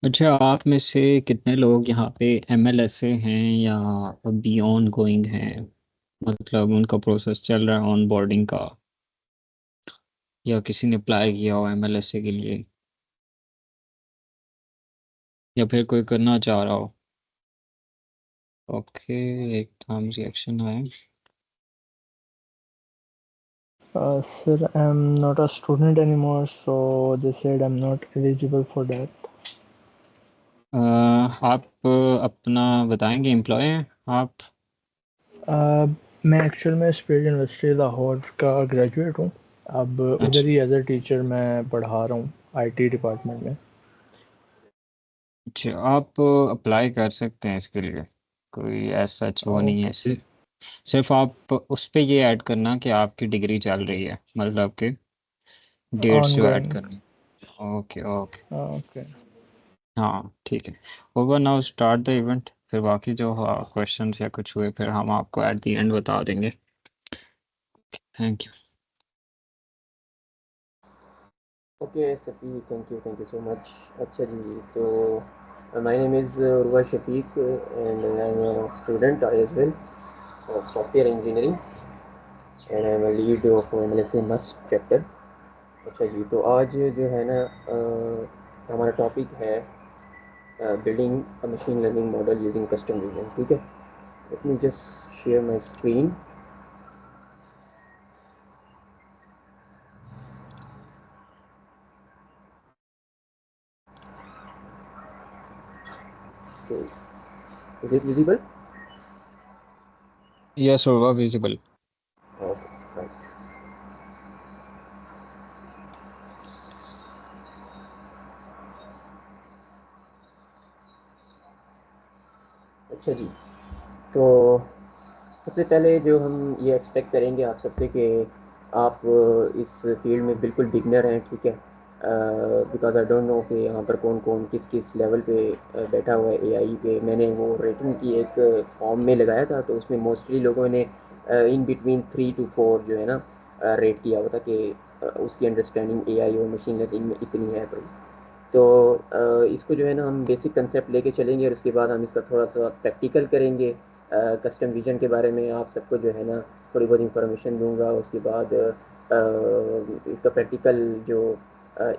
अच्छा, आप में से कितने लोग यहाँ पे एमएलएसए हैं या अभी ऑन गोइंग हैं? मतलब उनका प्रोसेस चल रहा है ऑन बोर्डिंग का, या किसी ने अप्लाई किया हो एमएलएसए के लिए, या फिर कोई करना चाह रहा हो? ओके, एक टाइम रिएक्शन है। Sir, I'm not a student anymore, so they said I'm not eligible for that. आप अपना बताएंगे, एम्प्लॉय हैं आप? Uh, मैं एक्चुअल में स्पीड यूनिवर्सिटी लाहौर का ग्रेजुएट हूँ। अब उधर अच्छा ही एज अ टीचर मैं पढ़ा रहा हूँ आईटी डिपार्टमेंट में। अच्छा, आप अप्लाई कर सकते हैं इसके लिए, कोई ऐसा वो नहीं ओके। है। सिर्फ आप उस पे ये ऐड करना कि आपकी डिग्री चल रही है, मतलब कि डेट्स ऑन जो ऐड गोइंग। करनी। Okay okay. ओके। हाँ ठीक है। Over now start the event, फिर बाकी जो क्वेश्चंस या कुछ हुए फिर हम आपको एट द एंड बता देंगे। Thank you. Okay Safi, thank you so much. अच्छा जी, तो my name is Urwa Shafiq and I am a student as well of software engineering and I am a lead of MLSA MUST chapter. अच्छा जी, तो आज जो है ना हमारा टॉपिक है बिल्डिंग अ machine learning model using custom vision. ठीक है, let me just share my screen. तो इज इट विजिबल? यस, होगा विजिबल। Okay, right. अच्छा जी, तो सबसे पहले जो हम ये एक्सपेक्ट करेंगे आप सबसे कि आप इस फील्ड में बिल्कुल बिगनर हैं। ठीक है, बिकॉज आई डोंट नो कि यहाँ पर कौन कौन किस किस लेवल पे बैठा हुआ है एआई पे। मैंने वो रेटिंग की एक फॉर्म में लगाया था, तो उसमें मोस्टली लोगों ने इन बिटवीन 3 to 4 जो है ना रेट किया हुआ था कि उसकी अंडरस्टैंडिंग एआई और मशीन लर्निंग में इतनी है बड़ी। तो इसको जो है ना हम बेसिक कंसेप्ट लेके चलेंगे और उसके बाद हम इसका थोड़ा सा प्रैक्टिकल करेंगे। कस्टम विजन के बारे में आप सबको जो है ना थोड़ी बहुत इंफॉर्मेशन दूंगा। उसके बाद इसका प्रैक्टिकल जो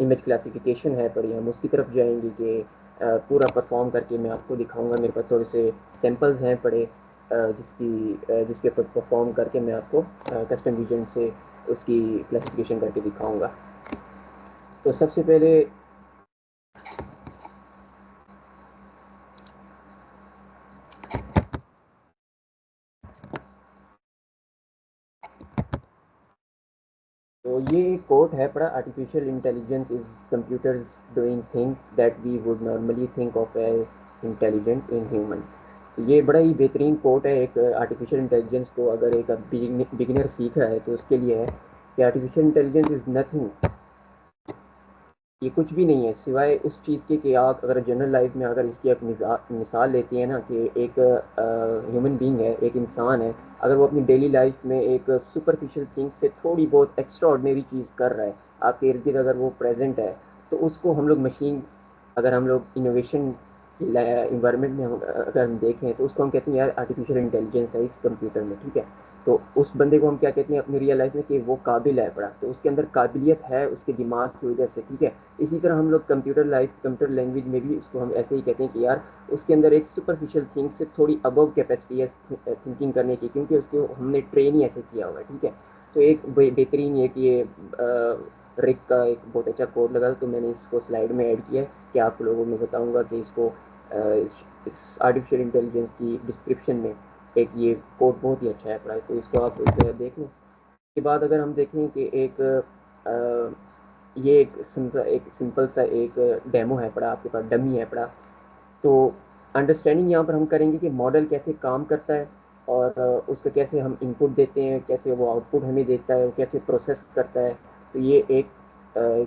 इमेज क्लासिफिकेशन है पड़ी, हम उसकी तरफ जाएंगे कि पूरा परफॉर्म करके मैं आपको दिखाऊंगा। मेरे पास थोड़े से सैम्पल्स हैं पड़े जिसके ऊपर परफॉर्म करके मैं आपको कस्टम विजन से उसकी क्लासिफिकेशन करके दिखाऊंगा। तो सबसे पहले तो ये एक कोट है पड़ा, artificial intelligence is computers doing things that we would normally think of as intelligent in human. तो ये बड़ा ही बेहतरीन कोट है। एक आर्टिफिशियल इंटेलिजेंस को अगर एक बिगिनर सीख रहा है तो उसके लिए है कि आर्टिफिशियल इंटेलिजेंस इज नथिंग, ये कुछ भी नहीं है सिवाय उस चीज़ के कि आप अगर जनरल लाइफ में अगर इसकी एक मिसाल लेती है ना कि एक ह्यूमन बीइंग है, एक इंसान है, अगर वो अपनी डेली लाइफ में एक सुपरफिशियल थिंग से थोड़ी बहुत एक्स्ट्रा ऑर्डिनरी चीज़ कर रहा है, आपके इर्द गिर्द अगर वो प्रेजेंट है, तो उसको हम लोग मशीन, अगर हम लोग इनोवेशन इन्वायरमेंट में अगर हम देखें तो उसको हम कहते हैं यार आर्टिफिशियल इंटेलिजेंस है इस कंप्यूटर में। ठीक है, तो उस बंदे को हम क्या कहते हैं अपनी रियल लाइफ में कि वो काबिल है पड़ा, तो उसके अंदर काबिलियत है उसके दिमाग की वजह से। ठीक है, इसी तरह हम लोग कंप्यूटर लैंग्वेज में भी उसको हम ऐसे ही कहते हैं कि यार उसके अंदर एक सुपरफिशियल थिंग से थोड़ी अबव कैपेसिटी है थिंकिंग करने की, क्योंकि उसको हमने ट्रेन ही ऐसे किया हुआ है। ठीक है, तो एक बेहतरीन ये कि ये रिक का एक बहुत अच्छा कोड लगा, तो मैंने इसको स्लाइड में ऐड किया है कि आप लोगों में बताऊंगा कि इसको इस आर्टिफिशियल इंटेलिजेंस की डिस्क्रिप्शन में एक ये कोड बहुत ही अच्छा है पढ़ाई, तो इसको आप ज़रा देख लें। उसके बाद अगर हम देखें कि एक ये एक सिंपल सा एक डेमो है पड़ा, आपके पास डमी है पड़ा, तो अंडरस्टैंडिंग यहाँ पर हम करेंगे कि मॉडल कैसे काम करता है और उसका कैसे हम इनपुट देते हैं, कैसे वो आउटपुट हमें देता है, वो कैसे प्रोसेस करता है। तो ये एक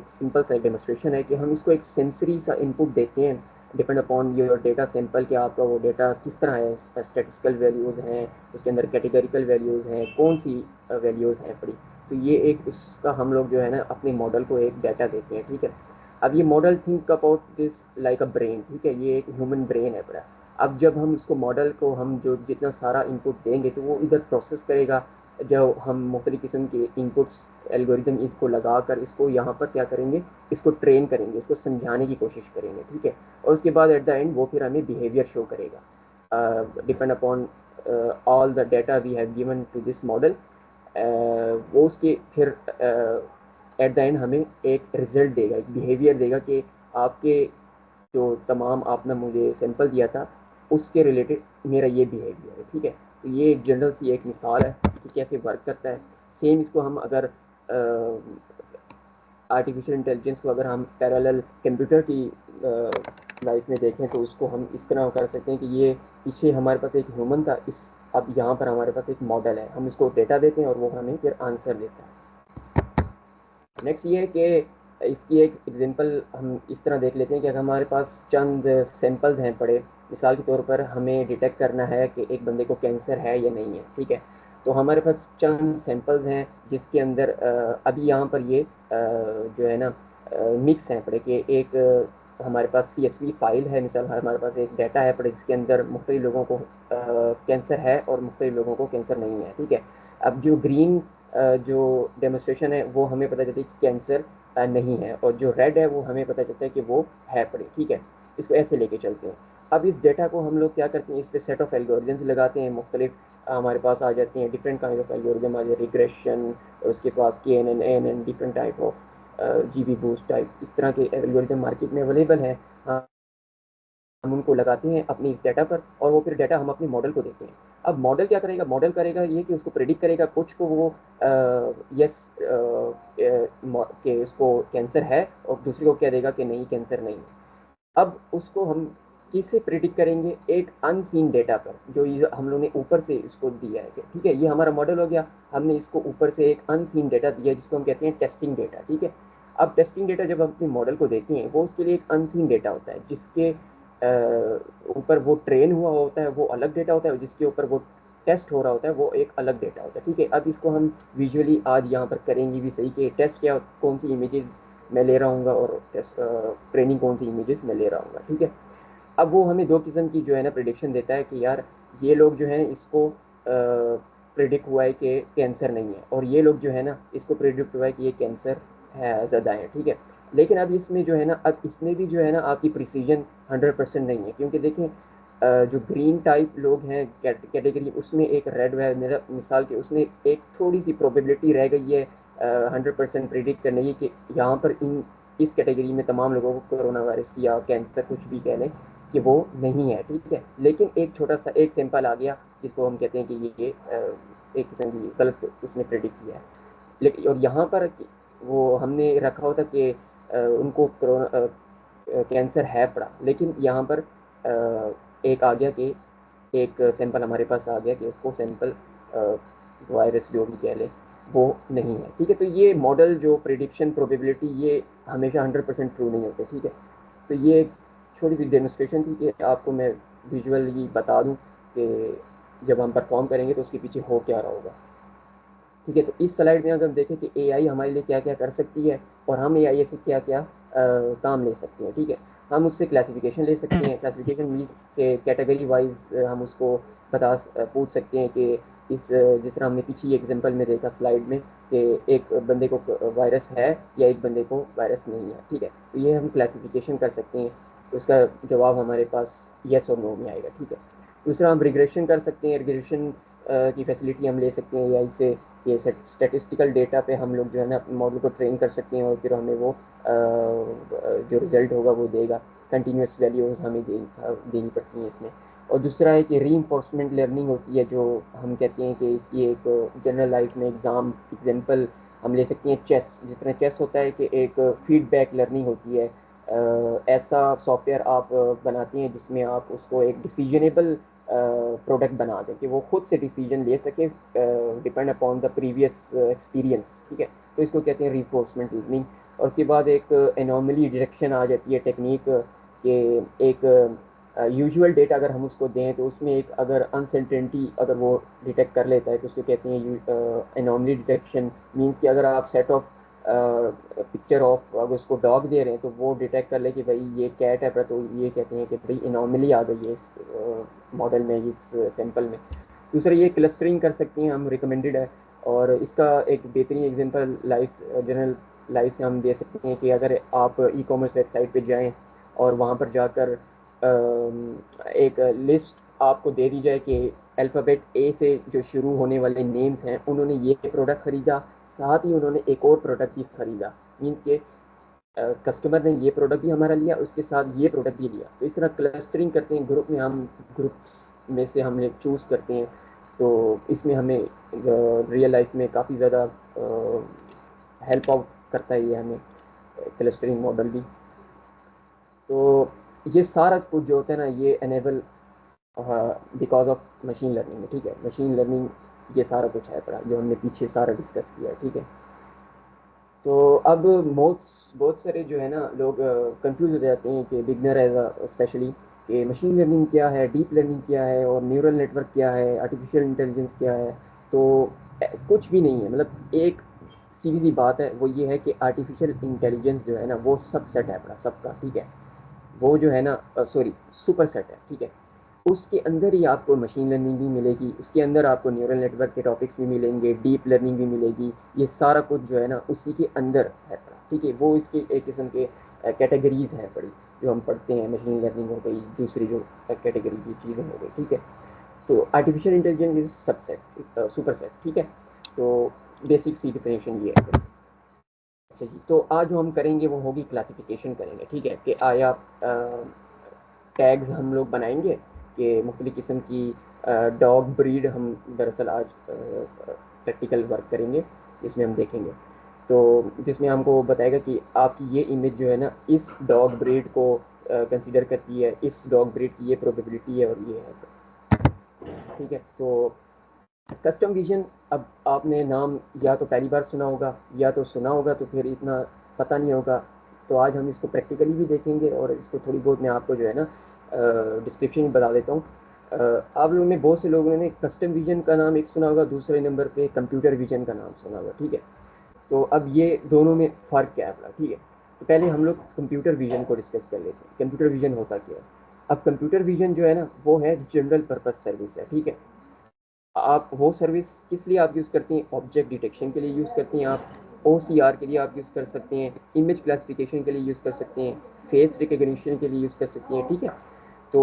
सिंपल सा डेमोस्ट्रेशन है कि हम इसको एक सेंसरी सा इनपुट देते हैं depend upon your data sample, कि आपका वो डेटा किस तरह है, स्टैटिस्टिकल वैल्यूज़ हैं उसके अंदर, कैटेगरिकल वैल्यूज़ हैं, कौन सी वैल्यूज़ हैं पड़ी। तो ये एक उसका हम लोग जो है ना अपने मॉडल को एक डाटा देते हैं। ठीक है, अब ये model think about this like a brain, ठीक है, ये एक ह्यूमन ब्रेन है पूरा। अब जब हम इसको मॉडल को हम जो जितना सारा इनपुट देंगे तो वो इधर प्रोसेस करेगा। जब हम मुख्तलिफ़ किस्म के इनपुट्स एल्गोरिदम इसको लगा कर इसको यहाँ पर क्या करेंगे, इसको ट्रेन करेंगे, इसको समझाने की कोशिश करेंगे, ठीक है। और उसके बाद एट द एंड वो फिर हमें बिहेवियर शो करेगा depend upon all the data we have given to this model. वो उसके फिर एट द एंड हमें एक रिजल्ट देगा, एक बिहेवियर देगा कि आपके जो तमाम आपने मुझे सैंपल दिया था उसके रिलेटेड मेरा ये बिहेवियर है, ठीक है। तो ये एक जनरल सी एक मिसाल है कि कैसे वर्क करता है। सेम इसको हम अगर आर्टिफिशियल इंटेलिजेंस को अगर हम पैरेलल कंप्यूटर की लाइफ में देखें तो उसको हम इस तरह कर सकते हैं कि ये पीछे हमारे पास एक ह्यूमन था, इस अब यहाँ पर हमारे पास एक मॉडल है, हम इसको डेटा देते हैं और वो हमें फिर आंसर देता है। नेक्स्ट ये है कि इसकी एक एग्जांपल हम इस तरह देख लेते हैं कि अगर हमारे पास चंद सैंपल्स हैं पड़े, मिसाल के तौर पर हमें डिटेक्ट करना है कि एक बंदे को कैंसर है या नहीं है, ठीक है। तो हमारे पास चंद सैंपल्स हैं जिसके अंदर अभी यहाँ पर ये जो है ना मिक्स हैं पड़े कि एक हमारे पास CSV फाइल है, मिसाल हमारे पास एक डाटा है पड़े जिसके अंदर मुख्तलिफ लोगों को कैंसर है और मुख्तलिफ लोगों को कैंसर नहीं है, ठीक है। अब जो ग्रीन जो डेमोस्ट्रेशन है वो हमें पता चलती है कि कैंसर नहीं है, और जो रेड है वो हमें पता चलता है कि वो है पड़े, ठीक है। इसको ऐसे लेके चलते हैं। अब इस डेटा को हम लोग क्या करते हैं, इस पर सेट ऑफ एल्गोरिदम्स लगाते हैं, मुख्तलिफ हमारे पास आ जाती हैं डिफरेंट काइंड ऑफ एल्गोरिदम आ जाए, रिग्रेशन, उसके पास KNN ANN different type of GB boost type, इस तरह के एल्गोरिदम मार्केट में अवेलेबल है। हम उनको लगाते हैं अपनी इस डेटा पर और वो फिर डेटा हम अपने मॉडल को देते हैं। अब मॉडल क्या करेगा, मॉडल करेगा ये कि उसको प्रेडिक्ट करेगा, कुछ को वो यस कि उसको कैंसर है और दूसरे को कह देगा कि नहीं कैंसर नहीं है। अब उसको हम किससे प्रेडिक्ट करेंगे, एक अनसीन डेटा पर जो ये हम लोग ने ऊपर से इसको दिया है, ठीक है। ये हमारा मॉडल हो गया, हमने इसको ऊपर से एक अनसीन डेटा दिया जिसको हम कहते हैं टेस्टिंग डेटा, ठीक है। अब टेस्टिंग डेटा जब हम अपने मॉडल को देते हैं वो उसके लिए एक अनसीन डेटा होता है, जिसके ऊपर वो ट्रेन हुआ होता है वो अलग डेटा होता है, जिसके ऊपर वो टेस्ट हो रहा होता है वो एक अलग डेटा होता है, ठीक है। अब इसको हम विजुअली आज यहाँ पर करेंगे भी सही कि टेस्ट क्या कौन सी इमेजेस मैं ले रहा हूँ और ट्रेनिंग कौन सी इमेजेस मैं ले रहा हूँ, ठीक है। अब वो हमें दो किस्म की जो है ना प्रिडिक्शन देता है कि यार ये लोग जो है इसको प्रिडिक्ट हुआ है कि कैंसर नहीं है, और ये लोग जो है ना इसको प्रिडिक्ट हुआ है कि ये कैंसर है ज़्यादा है, ठीक है। लेकिन अब इसमें जो है ना, अब इसमें भी जो है ना आपकी प्रिसीजन 100% नहीं है, क्योंकि देखें जो ग्रीन टाइप लोग हैं कैटेगरी, उसमें एक रेड है मेरा मिसाल के, उसमें एक थोड़ी सी प्रोबेबिलिटी रह गई है 100% प्रिडिक्ट करने की कि यहाँ पर इस कैटेगरी में तमाम लोगों को कोरोना वायरस या कैंसर कुछ भी कह लें कि वो नहीं है, ठीक है। लेकिन एक छोटा सा एक सैंपल आ गया जिसको हम कहते हैं कि ये एक किस्म की गलत उसने प्रेडिक्ट किया है। लेकिन और यहाँ पर वो हमने रखा होता कि उनको कोरोना कैंसर है पड़ा, लेकिन यहाँ पर एक आ गया कि एक सैंपल हमारे पास आ गया कि उसको सैंपल वायरस जो भी कह ले वो नहीं है, ठीक है। तो ये मॉडल जो प्रिडिक्शन प्रोबेबिलिटी ये हमेशा 100% ट्रू नहीं होते, ठीक है। तो ये एक छोटी सी डेमोस्ट्रेशन थी कि आपको मैं विजुअली बता दूं कि जब हम परफॉर्म करेंगे तो उसके पीछे हो क्या रहा होगा, ठीक है। तो इस स्लाइड में अगर हम देखें कि एआई हमारे लिए क्या क्या कर सकती है और हम एआई से क्या क्या काम ले सकते हैं, ठीक है। हम उससे क्लासिफिकेशन ले सकते हैं, क्लासिफिकेशन मीन के कैटेगरी वाइज हम उसको पूछ सकते हैं कि जिस तरह हमने पिछली एग्जांपल में देखा स्लाइड में कि एक बंदे को वायरस है या एक बंदे को वायरस नहीं है, ठीक है। तो ये हम क्लासिफिकेशन कर सकते हैं, उसका जवाब हमारे पास येस और नो में आएगा, ठीक है। दूसरा हम रिग्रेशन कर सकते हैं, रिग्रेशन की फैसिलिटी हम ले सकते हैं एआई से, ये स्टैटिस्टिकल डेटा पे हम लोग जो है ना मॉडल को ट्रेन कर सकते हैं और फिर हमें वो जो रिज़ल्ट होगा वो देगा। कंटिन्यूस वैल्यूज़ हमें देनी पड़ती हैं इसमें। और दूसरा है कि रीइंफोर्समेंट लर्निंग होती है, जो हम कहते हैं कि इसकी एक जनरल लाइफ में एग्जाम्पल हम ले सकते हैं चेस। जिस तरह चेस होता है कि एक फीडबैक लर्निंग होती है, ऐसा सॉफ्टवेयर आप बनाती हैं जिसमें आप उसको एक डिसीजनेबल प्रोडक्ट बना दें कि वो खुद से डिसीजन ले सके depend upon the previous experience, ठीक है। तो इसको कहते हैं रीइंफोर्समेंट लर्निंग। और उसके बाद एक एनोमली डिटेक्शन आ जाती है टेक्निक कि एक यूजुअल डेटा अगर हम उसको दें तो उसमें एक अगर अनसर्टेनिटी अगर वो डिटेक्ट कर लेता है तो उसको कहते हैं एनोमली डिटेक्शन। मीन्स कि अगर आप सेट ऑफ पिक्चर ऑफ, अगर उसको डॉग दे रहे हैं तो वो डिटेक्ट कर ले कि भाई ये कैट है, तो ये कहते हैं कि भाई इनॉर्मली आ गई है इस मॉडल में, इस सैंपल में। दूसरा ये क्लस्टरिंग कर सकती हैं हम, रिकमेंडेड है। और इसका एक बेहतरीन एग्जांपल लाइफ जनरल लाइफ से हम दे सकते हैं कि अगर आप ई कॉमर्स वेबसाइट पे जाएं और वहाँ पर जाकर एक लिस्ट आपको दे दी जाए कि अल्फ़ाबेट ए से जो शुरू होने वाले नेम्स हैं, उन्होंने ये प्रोडक्ट ख़रीदा, साथ ही उन्होंने एक और प्रोडक्ट भी ख़रीदा, मीन्स के कस्टमर ने ये प्रोडक्ट भी हमारा लिया, उसके साथ ये प्रोडक्ट भी लिया। तो इस तरह क्लस्टरिंग करते हैं, ग्रुप में हम ग्रुप्स में से हम चूज़ करते हैं। तो इसमें हमें रियल लाइफ में काफ़ी ज़्यादा हेल्प आउट करता है ये हमें क्लस्टरिंग मॉडल भी। तो ये सारा कुछ जो होता है ना, ये enable because of machine learning है, ठीक है। मशीन लर्निंग ये सारा कुछ है पड़ा जो हमने पीछे सारा डिस्कस किया है, ठीक है। तो अब बहुत सारे जो है ना लोग कंफ्यूज हो जाते हैं कि बिगनर एज स्पेशली कि मशीन लर्निंग क्या है, डीप लर्निंग क्या है, और न्यूरल नेटवर्क क्या है, आर्टिफिशियल इंटेलिजेंस क्या है। तो कुछ भी नहीं है, मतलब एक सीधी सी बात है, वो ये है कि आर्टिफिशियल इंटेलिजेंस जो है ना वो सबसेट है अपना सबका, ठीक है। वो जो है ना सॉरी सुपर सेट है, ठीक है। उसके अंदर ही आपको मशीन लर्निंग भी मिलेगी, उसके अंदर आपको न्यूरल नेटवर्क के टॉपिक्स भी मिलेंगे, डीप लर्निंग भी मिलेगी। ये सारा कुछ जो है ना उसी के अंदर है पड़ा, ठीक है। वो इसके एक किस्म के कैटेगरीज हैं बड़ी जो हम पढ़ते हैं। मशीन लर्निंग हो गई, दूसरी जो कैटेगरी की चीज़ें हो गई, ठीक है। तो artificial intelligence is subset, super set, ठीक है। तो बेसिक सी डिफिनेशन ये है। अच्छा जी, तो आज जो हम करेंगे वो होगी क्लासिफिकेशन करेंगे, ठीक है। कि आया टैग्स हम लोग बनाएंगे कि मुख्तलिफ़ किस्म की डॉग ब्रीड हम दरअसल आज प्रैक्टिकल वर्क करेंगे, जिसमें हम देखेंगे। तो जिसमें हमको बताएगा कि आपकी ये इमेज जो है ना इस डॉग ब्रीड को कंसीडर करती है, इस डॉग ब्रीड की ये प्रोबेबिलिटी है और ये है, ठीक है। तो कस्टम विजन, अब आपने नाम या तो पहली बार सुना होगा या तो सुना होगा, तो फिर इतना पता नहीं होगा। तो आज हम इसको प्रैक्टिकली भी देखेंगे और इसको थोड़ी बहुत मैं आपको जो है ना डिस्क्रिप्शन में बता देता हूँ। आप लोगों में बहुत से लोगों ने कस्टम विजन का नाम एक सुना होगा, दूसरे नंबर पे कंप्यूटर विजन का नाम सुना होगा, ठीक है। तो अब ये दोनों में फ़र्क क्या है अपना, ठीक है। तो पहले हम लोग कंप्यूटर विजन को डिस्कस कर लेते हैं। कंप्यूटर विजन होता क्या है? अब कंप्यूटर विजन जो है ना वो है जनरल पर्पज़ सर्विस है, ठीक है। आप वो सर्विस किस लिए आप यूज़ करती हैं? ऑब्जेक्ट डिटेक्शन के लिए यूज़ करती हैं आप, ओसीआर के लिए आप यूज़ कर सकते हैं, इमेज क्लासिफिकेशन के लिए यूज़ कर सकते हैं, फेस रिकग्निशन के लिए यूज़ कर सकती हैं, ठीक है। तो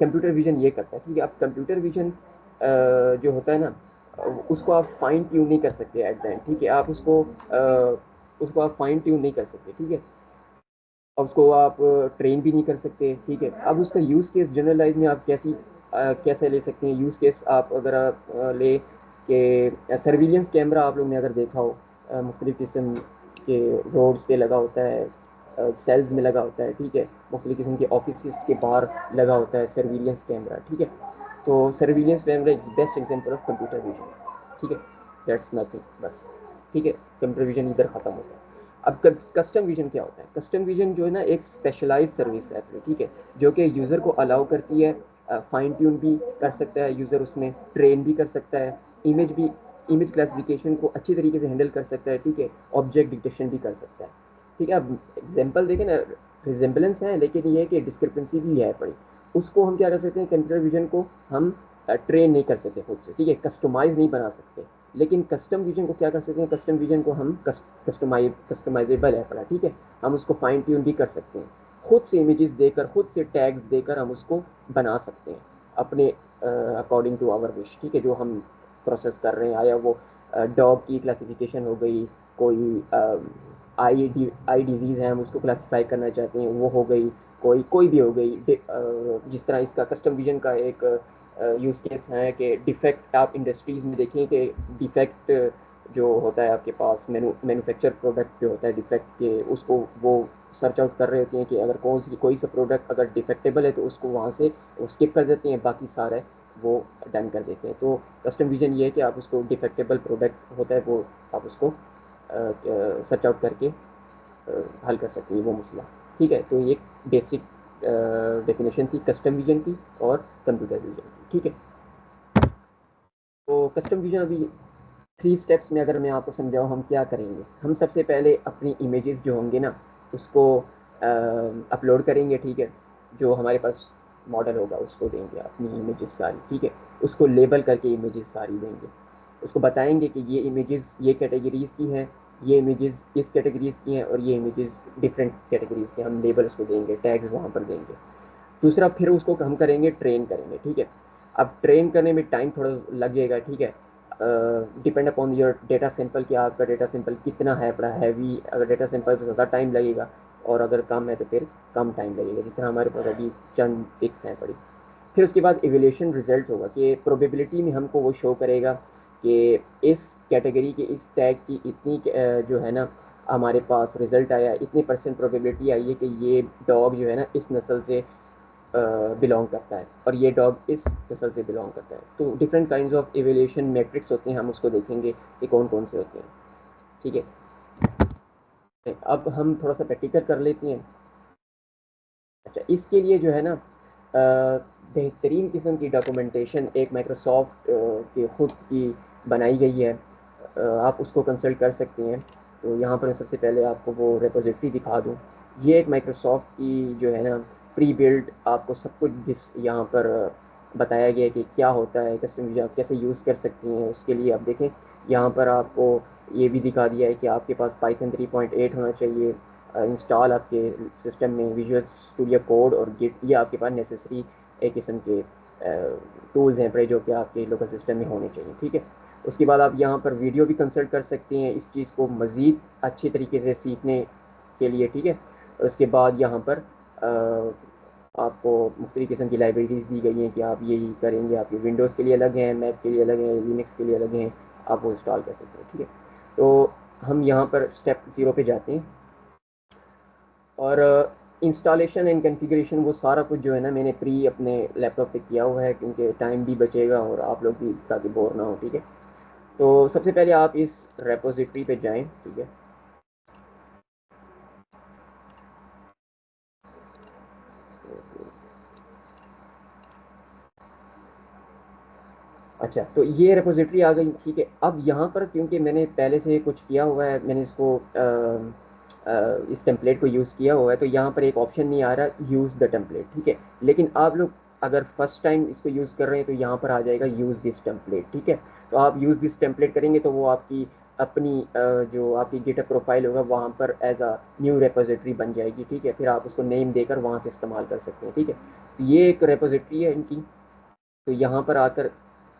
कंप्यूटर विजन ये करता है, ठीक है। अब कंप्यूटर विजन जो होता है ना उसको आप फाइन ट्यून नहीं कर सकते एट द एंड, ठीक है। आप उसको आप फाइन ट्यून नहीं कर सकते, ठीक है। अब उसको आप ट्रेन भी नहीं कर सकते, ठीक है। अब उसका यूज़ केस जनरल लाइफ में आप कैसे ले सकते हैं यूज़ केस? आप अगर आप ले कि सर्विलेंस कैमरा आप लोग ने अगर देखा हो, मुख्तलिफ़ किस्म के रोड्स पे लगा होता है, सेल्स में लगा होता है, ठीक है। मुख्तलिफ़ किस्म के ऑफिस के बाहर लगा होता है सर्विलेंस कैमरा, ठीक है। तो surveillance camera is best example of computer vision, ठीक है। दैट्स नथिंग, बस, ठीक है। कंप्यूटर विजन इधर ख़त्म होता है। अब कस्टम विजन क्या होता है? कस्टम विजन जो है ना एक स्पेशलाइज सर्विस है, ठीक है, जो कि यूज़र को अलाउ करती है फाइन ट्यून भी कर सकता है यूज़र, उसमें ट्रेन भी कर सकता है, इमेज क्लासिफिकेशन को अच्छी तरीके से हैंडल कर सकता है, ठीक है। ऑब्जेक्ट डिटेक्शन भी कर सकता है, ठीक है। अब एग्जाम्पल देखें ना, रिजेंबलेंस है लेकिन ये है कि डिस्क्रिपेंसी भी है बड़ी। उसको हम क्या कर सकते हैं? कंप्यूटर विजन को हम ट्रेन नहीं कर सकते खुद से, ठीक है, कस्टमाइज़ नहीं बना सकते। लेकिन कस्टम विजन को क्या कर सकते हैं? कस्टम विजन को हम कस्टमाइजेबल है पड़ा, ठीक है। हम उसको फाइन ट्यून भी कर सकते हैं, खुद से इमेजेस देकर, खुद से टैग्स देकर हम उसको बना सकते हैं अपने अकॉर्डिंग टू आवर विश, ठीक है। जो हम प्रोसेस कर रहे हैं, आया वो डॉग की क्लासिफिकेशन हो गई, कोई आई डिजीज़ है हम उसको क्लासीफाई करना चाहते हैं, वो हो गई, कोई भी हो गई। जिस तरह इसका कस्टम विजन का एक यूज़ केस है कि डिफेक्ट, आप इंडस्ट्रीज़ में देखें कि डिफेक्ट जो होता है आपके पास, मैन्युफैक्चर प्रोडक्ट जो होता है डिफेक्ट के, उसको वो सर्च आउट कर रहे होते हैं कि अगर कोई सा प्रोडक्ट अगर डिफेक्टेबल है तो उसको वहाँ से वो स्किप कर देते हैं, बाकी सारे वो डन कर देते हैं। तो कस्टम विजन ये है कि आप उसको डिफेक्टेबल प्रोडक्ट होता है वो आप उसको सर्च आउट करके हल कर सकते हैं वो मसला, ठीक है। तो ये बेसिक डेफिनेशन थी कस्टम विजन की और कंप्यूटर विजन की, ठीक है। तो कस्टम विजन अभी 3 स्टेप्स में अगर मैं आपको समझाऊँ हम क्या करेंगे। हम सबसे पहले अपनी इमेजेस जो होंगे ना उसको अपलोड करेंगे, ठीक है। जो हमारे पास मॉडल होगा उसको देंगे अपनी इमेजेस सारी, ठीक है। उसको लेबल करके इमेजेस सारी देंगे। उसको बताएंगे कि ये इमेजेस ये कैटेगरीज़ की हैं, ये इमेजेस इस कैटेगरीज़ की हैं और ये इमेजेस डिफरेंट कैटेगरीज़ के। हम लेबल उसको देंगे, टैग्स वहाँ पर देंगे। दूसरा फिर उसको हम करेंगे ट्रेन करेंगे, ठीक है। अब ट्रेन करने में टाइम थोड़ा लगेगा, ठीक है। Depend upon your data sample कि आपका डेटा सैंपल कितना है, बड़ा हैवी अगर डेटा सैंपल तो ज़्यादा टाइम लगेगा, और अगर कम है तो फिर कम टाइम लगेगा। जैसे हमारे पास अभी चंद पिक्स हैं पड़ी। फिर उसके बाद इवेल्यूशन रिजल्ट होगा कि प्रोबेबिलिटी में हमको वो शो करेगा कि इस कैटेगरी के इस टैग की इतनी जो है ना हमारे पास रिजल्ट आया, इतनी परसेंट प्रोबेबिलिटी आई है कि ये डॉग जो है ना इस नस्ल से बिलोंग करता है और ये डॉग इस नस्ल से बिलोंग करता है। तो different kinds of evaluation matrix होते हैं, हम उसको देखेंगे कि कौन कौन से होते हैं, ठीक है। अब हम थोड़ा सा प्रैक्टिकल कर लेते हैं। अच्छा, इसके लिए जो है ना बेहतरीन किस्म की डॉक्यूमेंटेशन एक माइक्रोसॉफ्ट की खुद की बनाई गई है। आप उसको कंसल्ट कर सकते हैं। तो यहाँ पर मैं सबसे पहले आपको वो रेपोजिटरी दिखा दूँ। ये एक माइक्रोसॉफ्ट की जो है ना प्री बिल्ड आपको सब कुछ जिस यहाँ पर बताया गया है कि क्या होता है, कस्टम वीज़ा आप कैसे यूज़ कर सकती हैं। उसके लिए आप देखें यहाँ पर आपको ये भी दिखा दिया है कि आपके पास पाइथन 3.8 होना चाहिए इंस्टॉल आपके सिस्टम में, विजुअल स्टूडियो कोड और गिट, ये आपके पास नेसेसरी एक किस्म के टूल्स हैं पर जो कि आपके लोकल सिस्टम में होने चाहिए, ठीक है। उसके बाद आप यहाँ पर वीडियो भी कंसल्ट कर सकते हैं इस चीज़ को मज़ीद अच्छे तरीके से सीखने के लिए, ठीक है। उसके बाद यहाँ पर आपको मुख्तलिफ़ किस्म की लाइब्रेरीज़ दी गई हैं कि आप यही करेंगे। आपके विंडोज़ के लिए अलग हैं, मैक के लिए अलग हैं, लिनक्स के लिए अलग हैं, आप वो इंस्टॉल कर सकते हैं, ठीक है। तो हम यहाँ पर स्टेप 0 पे जाते हैं और इंस्टॉलेशन एंड कॉन्फ़िगरेशन वो सारा कुछ जो है ना मैंने प्री अपने लैपटॉप पे किया हुआ है, क्योंकि टाइम भी बचेगा और आप लोग भी ताकि बोर ना हो, ठीक है। तो सबसे पहले आप इस रेपोजिटरी पे जाएं, ठीक है। अच्छा, तो ये रेपोजिटरी आ गई, ठीक है। अब यहाँ पर क्योंकि मैंने पहले से कुछ किया हुआ है, मैंने इसको इस टेम्पलेट को यूज़ किया हुआ है, तो यहाँ पर एक ऑप्शन नहीं आ रहा यूज़ द टेम्पलेट, ठीक है। लेकिन आप लोग अगर फर्स्ट टाइम इसको यूज़ कर रहे हैं तो यहाँ पर आ जाएगा यूज़ दिस टेम्पलेट, ठीक है। तो आप यूज़ दिस टेम्पलेट करेंगे तो वो आपकी अपनी जो आपकी गिटहब प्रोफाइल होगा वहाँ पर एज अ न्यू रेपोजिटरी बन जाएगी, ठीक है। फिर आप उसको नेम देकर वहाँ से इस्तेमाल कर सकते हैं, ठीक है। तो ये एक रेपोजिटरी है इनकी। तो यहाँ पर आकर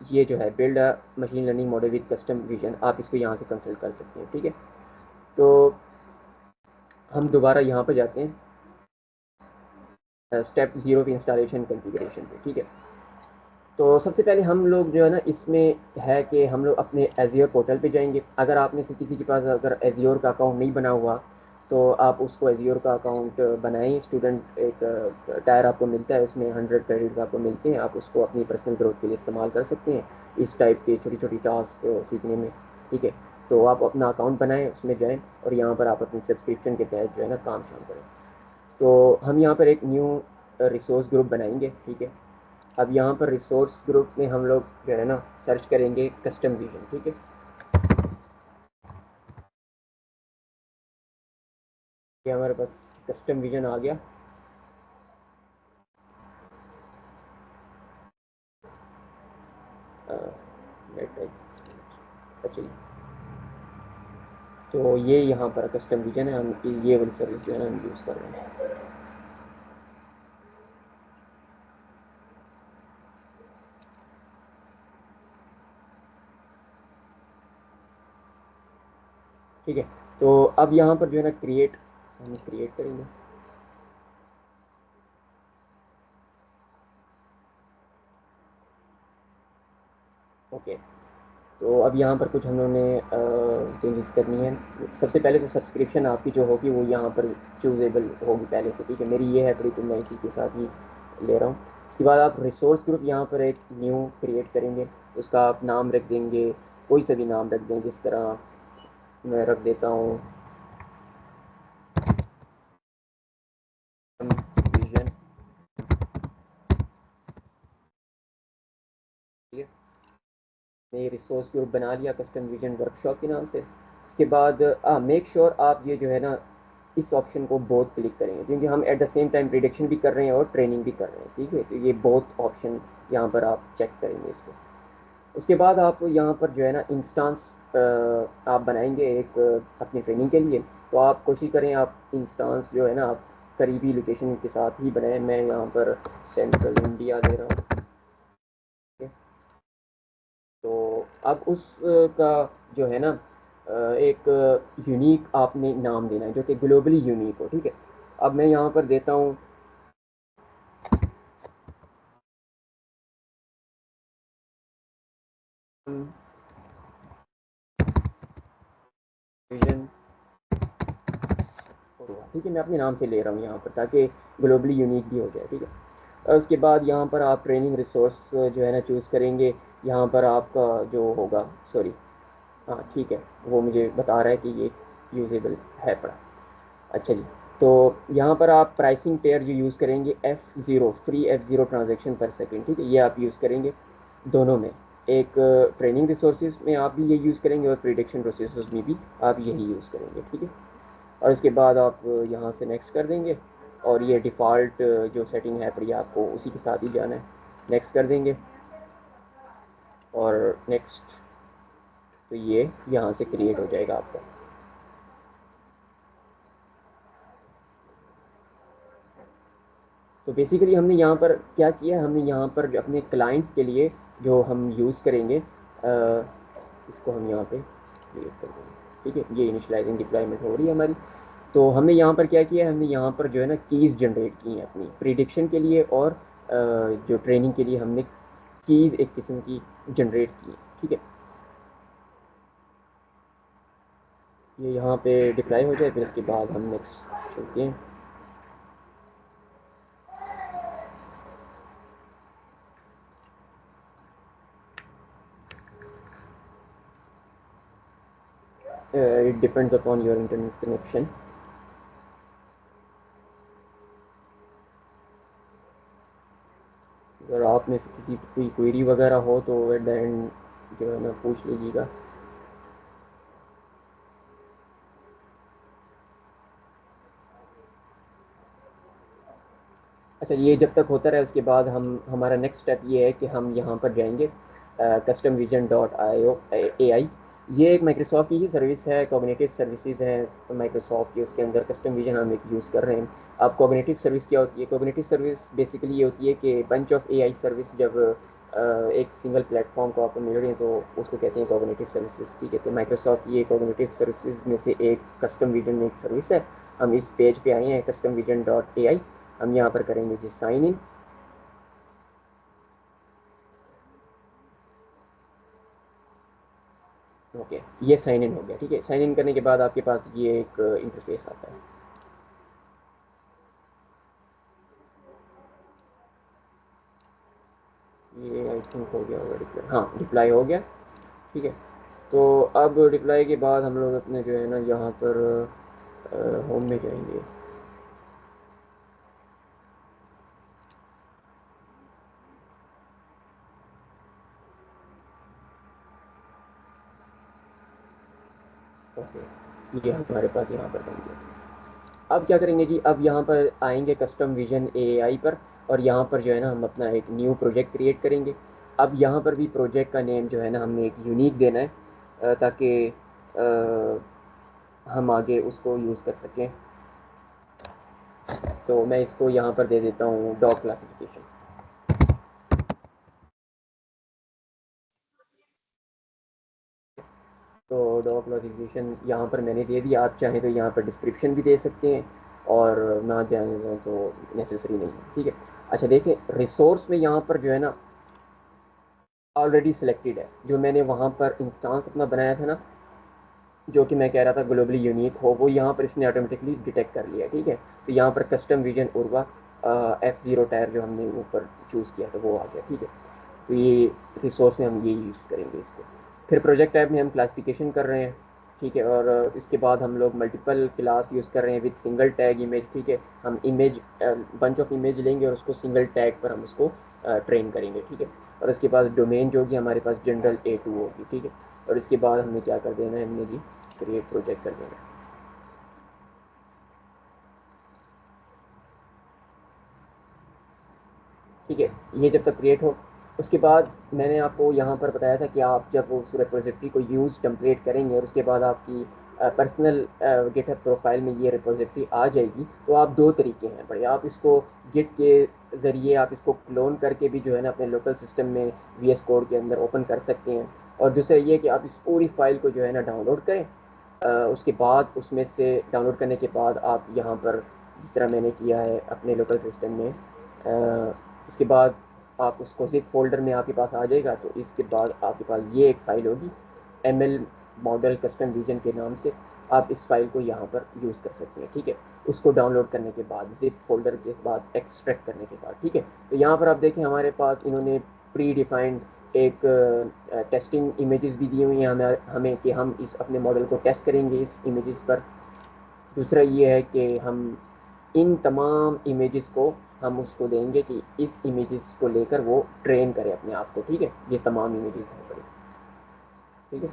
ये जो है build a machine learning model with custom vision, आप इसको यहाँ से कंसल्ट कर सकते हैं, ठीक है। तो हम दोबारा यहाँ पर जाते हैं स्टेप 0 पे इंस्टॉलेशन कॉन्फ़िगरेशन पे, ठीक है। तो सबसे पहले हम लोग जो है ना इसमें है कि हम लोग अपने एज़्योर पोर्टल पे जाएंगे। अगर आप में से किसी के पास अगर एज़्योर का अकाउंट नहीं बना हुआ तो आप उसको एज़्योर का अकाउंट बनाएं। स्टूडेंट एक टायर आपको मिलता है, उसमें 100 क्रेडिट आपको मिलते हैं, आप उसको अपनी पर्सनल ग्रोथ के लिए इस्तेमाल कर सकते हैं इस टाइप के छोटी छोटी टास्क सीखने में, ठीक है। तो आप अपना अकाउंट बनाएं, उसमें जाएँ और यहाँ पर आप अपनी सब्सक्रिप्शन के तहत जो है ना काम शाम करें। तो हम यहाँ पर एक न्यू रिसोर्स ग्रुप बनाएंगे, ठीक है। अब यहाँ पर रिसोर्स ग्रुप में हम लोग जो है ना सर्च करेंगे कस्टम विजन, ठीक है। ये हमारे पास कस्टम विजन आ गया। अच्छा जी, तो ये यहाँ पर कस्टम विजन है, हम ये वाली सर्विस जो है ना हम यूज़ कर रहे हैं। ठीक है, तो अब यहाँ पर जो है ना क्रिएट हम क्रिएट करेंगे। ओके, तो अब यहाँ पर कुछ हम लोगों ने चेंजेस करनी है। सबसे पहले तो सब्सक्रिप्शन आपकी जो होगी वो यहाँ पर चूजेबल होगी पहले से, ठीक है। मेरी ये है पड़ी तो मैं इसी के साथ ही ले रहा हूँ। उसके बाद आप रिसोर्स ग्रुप यहाँ पर एक न्यू क्रिएट करेंगे, उसका आप नाम रख देंगे, कोई सा भी नाम रख दें, जिस तरह मैं रख देता हूँ विजन, ठीक है। ने रिसोर्स ग्रुप बना लिया कस्टम विजन वर्कशॉप के नाम से। उसके बाद मेक श्योर आप ये जो है ना इस ऑप्शन को बोथ क्लिक करेंगे, क्योंकि हम at the same time prediction भी कर रहे हैं और ट्रेनिंग भी कर रहे हैं, ठीक है। तो ये बोथ ऑप्शन यहाँ पर आप चेक करेंगे इसको। उसके बाद आप यहाँ पर जो है ना इंस्टांस आप बनाएंगे एक अपनी ट्रेनिंग के लिए। तो आप कोशिश करें आप इंस्टांस जो है ना आप करीबी लोकेशन के साथ ही बनाएं। मैं यहाँ पर सेंट्रल इंडिया दे रहा हूँ, ठीक है। तो अब उस का जो है ना एक यूनिक आपने नाम देना है जो कि ग्लोबली यूनिक हो, ठीक है। अब मैं यहाँ पर देता हूँ विजन, ठीक है। मैं अपने नाम से ले रहा हूँ यहाँ पर ताकि ग्लोबली यूनिक भी हो जाए, ठीक है। और उसके बाद यहाँ पर आप ट्रेनिंग रिसोर्स जो है ना चूज़ करेंगे। यहाँ पर आपका जो होगा, सॉरी, हाँ ठीक है, वो मुझे बता रहा है कि ये यूजेबल है पड़ा। अच्छा जी, तो यहाँ पर आप प्राइसिंग पेयर जो यूज़ करेंगे F0 फ्री F0 ट्रांजेक्शन पर सेकेंड, ठीक है, ये आप यूज़ करेंगे दोनों में। एक ट्रेनिंग रिसोर्सेज में आप भी ये यूज़ करेंगे और प्रिडिक्शन प्रोसेस में भी आप यही यूज़ करेंगे, ठीक है। और उसके बाद आप यहाँ से नेक्स्ट कर देंगे और ये डिफ़ॉल्ट जो सेटिंग है पर आपको उसी के साथ ही जाना है। नेक्स्ट कर देंगे और नेक्स्ट, तो ये यहाँ से क्रिएट हो जाएगा आपका। तो बेसिकली हमने यहाँ पर क्या किया, हमने यहाँ पर जो अपने क्लाइंट्स के लिए जो हम यूज़ करेंगे इसको हम यहाँ पे क्रिएट कर देंगे, ठीक है। ये इनिशियलाइजिंग डिप्लॉयमेंट हो रही है हमारी। तो हमने यहाँ पर क्या किया, हमने यहाँ पर जो है ना कीज़ जनरेट की हैं अपनी प्रिडिक्शन के लिए और जो ट्रेनिंग के लिए हमने कीज़ एक किस्म की जनरेट की है, ठीक है। ये यहाँ पे डिप्लॉय हो जाए, फिर इसके बाद हम नेक्स्ट चलते हैं। It depends upon your internet connection. अगर आप में से किसी की कोई क्वेरी वगैरह हो तो एट द एंड जो है ना पूछ लीजिएगा। अच्छा, ये जब तक होता रहे उसके बाद हम हमारा नेक्स्ट स्टेप ये है कि हम यहाँ पर जाएंगे कस्टम विजन डॉट AI। ये एक माइक्रोसॉफ्ट की ही सर्विस है, कॉग्निटिव सर्विसेज है माइक्रोसॉफ्ट की, उसके अंदर कस्टम विजन हम एक यूज़ कर रहे हैं। अब कॉग्निटिव सर्विस क्या होती है, कॉग्निटिव सर्विस बेसिकली ये होती है कि बंच ऑफ AI सर्विस जब एक सिंगल प्लेटफॉर्म को आपको मिल रही है तो उसको कहते हैं कॉग्निटिव सर्विसेज, ठीक है। तो माइक्रोसॉफ्ट ये कॉग्निटिव सर्विसेज में से एक कस्टम विजन में एक सर्विस है। हम इस पेज पे आए हैं कस्टम विजन डॉट AI। हम यहाँ पर करेंगे जी साइन इन। ओके, ये साइन इन हो गया, ठीक है। साइन इन करने के बाद आपके पास ये एक इंटरफेस आता है। ये आई थिंक हो गया होगा डिप्लाई, हाँ डिप्लाई हो गया, ठीक है। तो अब डिप्लाई के बाद हम लोग अपने जो है ना यहाँ पर होम में जाएंगे। ओके, ये हमारे पास यहाँ पर बन गया। अब क्या करेंगे जी, अब यहाँ पर आएंगे कस्टम विजन AI पर और यहाँ पर जो है ना हम अपना एक न्यू प्रोजेक्ट क्रिएट करेंगे। अब यहाँ पर भी प्रोजेक्ट का नेम जो है ना हमने एक यूनिक देना है ताकि हम आगे उसको यूज़ कर सकें। तो मैं इसको यहाँ पर दे देता हूँ डॉग क्लासिफिकेशन। तो डॉग क्लासिफिकेशन यहाँ पर मैंने दे दिया। आप चाहें तो यहाँ पर डिस्क्रिप्शन भी दे सकते हैं और ना दें तो नेसेसरी नहीं है, ठीक है। अच्छा देखें, रिसोर्स में यहाँ पर जो है ना ऑलरेडी सिलेक्टेड है। जो मैंने वहाँ पर इंस्टांस अपना बनाया था ना जो कि मैं कह रहा था ग्लोबली यूनिक हो, वो यहाँ पर इसने ऑटोमेटिकली डिटेक्ट कर लिया, ठीक है। तो यहाँ पर custom vision Urwa F0 tyre जो हमने ऊपर चूज़ किया था वो आ गया, ठीक है। तो ये रिसोर्स में हम ये यूज़ करेंगे इसको। फिर प्रोजेक्ट टाइप में हम क्लासिफिकेशन कर रहे हैं, ठीक है। और इसके बाद हम लोग मल्टीपल क्लास यूज़ कर रहे हैं विद सिंगल टैग इमेज, ठीक है। हम इमेज बंच ऑफ इमेज लेंगे और उसको सिंगल टैग पर हम उसको ट्रेन करेंगे, ठीक है। और उसके बाद डोमेन जो होगी हमारे पास जनरल A2 होगी, ठीक है। और इसके बाद हमें क्या कर देना है, हमने जी क्रिएट प्रोजेक्ट कर देना है, ठीक है। ये जब तक क्रिएट हो, उसके बाद मैंने आपको यहाँ पर बताया था कि आप जब उस रिपोजिटरी को यूज़ टेम्पलेट करेंगे और उसके बाद आपकी पर्सनल गिटहब प्रोफाइल में ये रिपोजिटरी आ जाएगी, तो आप दो तरीके हैं बड़े, आप इसको गिट के ज़रिए आप इसको क्लोन करके भी जो है ना अपने लोकल सिस्टम में VS कोड के अंदर ओपन कर सकते हैं। और दूसरा ये कि आप इस पूरी फाइल को जो है ना डाउनलोड करें, उसके बाद उसमें से डाउनलोड करने के बाद आप यहाँ पर जिस तरह मैंने किया है अपने लोकल सिस्टम में, उसके बाद आप उसको जिप फोल्डर में आपके पास आ जाएगा। तो इसके बाद आपके पास ये एक फ़ाइल होगी ML मॉडल कस्टम रीजन के नाम से, आप इस फाइल को यहाँ पर यूज़ कर सकते हैं, ठीक है। उसको डाउनलोड करने के बाद जिप फोल्डर के बाद एक्सट्रैक्ट करने के बाद, ठीक है। तो यहाँ पर आप देखें हमारे पास इन्होंने प्री डिफाइंड एक टेस्टिंग इमेजेस भी दी हुई हैं हमें कि हम इस अपने मॉडल को टेस्ट करेंगे इस इमेजेस पर। दूसरा ये है कि हम इन तमाम इमेजेस को हम उसको देंगे कि इस इमेजेस को लेकर वो ट्रेन करे अपने आप को, ठीक है। ये तमाम इमेजेस हैं बड़े, ठीक है।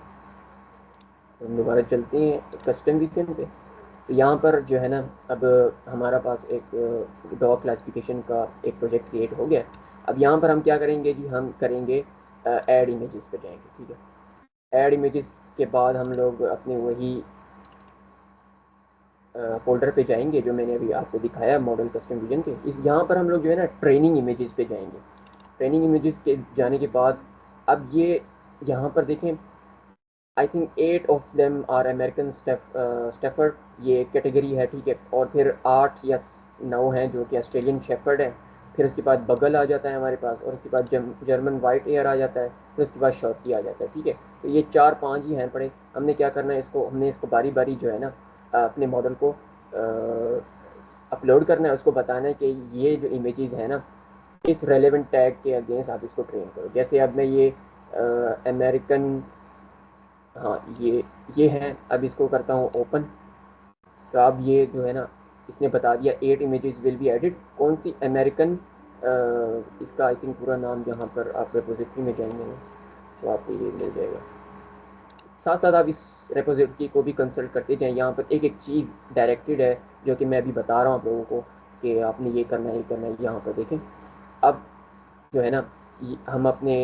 तो हम दोबारा चलते हैं कस्टम वीकेंड पे। तो यहाँ पर जो है ना अब हमारा पास एक डॉग क्लासिफिकेशन का एक प्रोजेक्ट क्रिएट हो गया। अब यहाँ पर हम क्या करेंगे जी, हम करेंगे ऐड इमेजेस पे जाएंगे, ठीक है। ऐड इमेजेस के बाद हम लोग अपने वही फोल्डर पे जाएंगे जो मैंने अभी आपको दिखाया मॉडल कस्टम विजन के। इस यहाँ पर हम लोग जो है ना ट्रेनिंग इमेजेस पे जाएंगे। ट्रेनिंग इमेजेस के जाने के बाद अब ये यहाँ पर देखें, I think 8 of them are American Stafford, ये कैटेगरी है, ठीक है। और फिर 8 या 9 हैं जो कि ऑस्ट्रेलियन शेफर्ड है। फिर उसके बाद बगल आ जाता है हमारे पास, और उसके बाद जर्मन वाइट एयर आ जाता है, फिर उसके बाद शॉर्की आ जाता है, ठीक है। तो ये 4-5 ही हैं पड़े। हमने क्या करना है, हमने इसको बारी बारी जो है ना अपने मॉडल को अपलोड करना है, उसको बताना है कि ये जो इमेजेस है ना इस रेलेवेंट टैग के अगेंस्ट आप इसको ट्रेन करो। जैसे अब मैं ये अमेरिकन, हाँ ये है, अब इसको करता हूँ ओपन। तो अब ये जो है ना इसने बता दिया 8 इमेजेस विल बी एडिट, कौन सी अमेरिकन, इसका आई थिंक पूरा नाम यहाँ पर आप रेपोजिटरी में जाएंगे ना तो आपको ये मिल जाएगा। साथ साथ आप इस रेपोजिटरी को भी कंसल्ट करते जाएं, यहाँ पर एक एक चीज़ डायरेक्टेड है जो कि मैं अभी बता रहा हूँ आप लोगों को कि आपने ये करना है, ये करना है। यहाँ पर देखें अब जो है ना हम अपने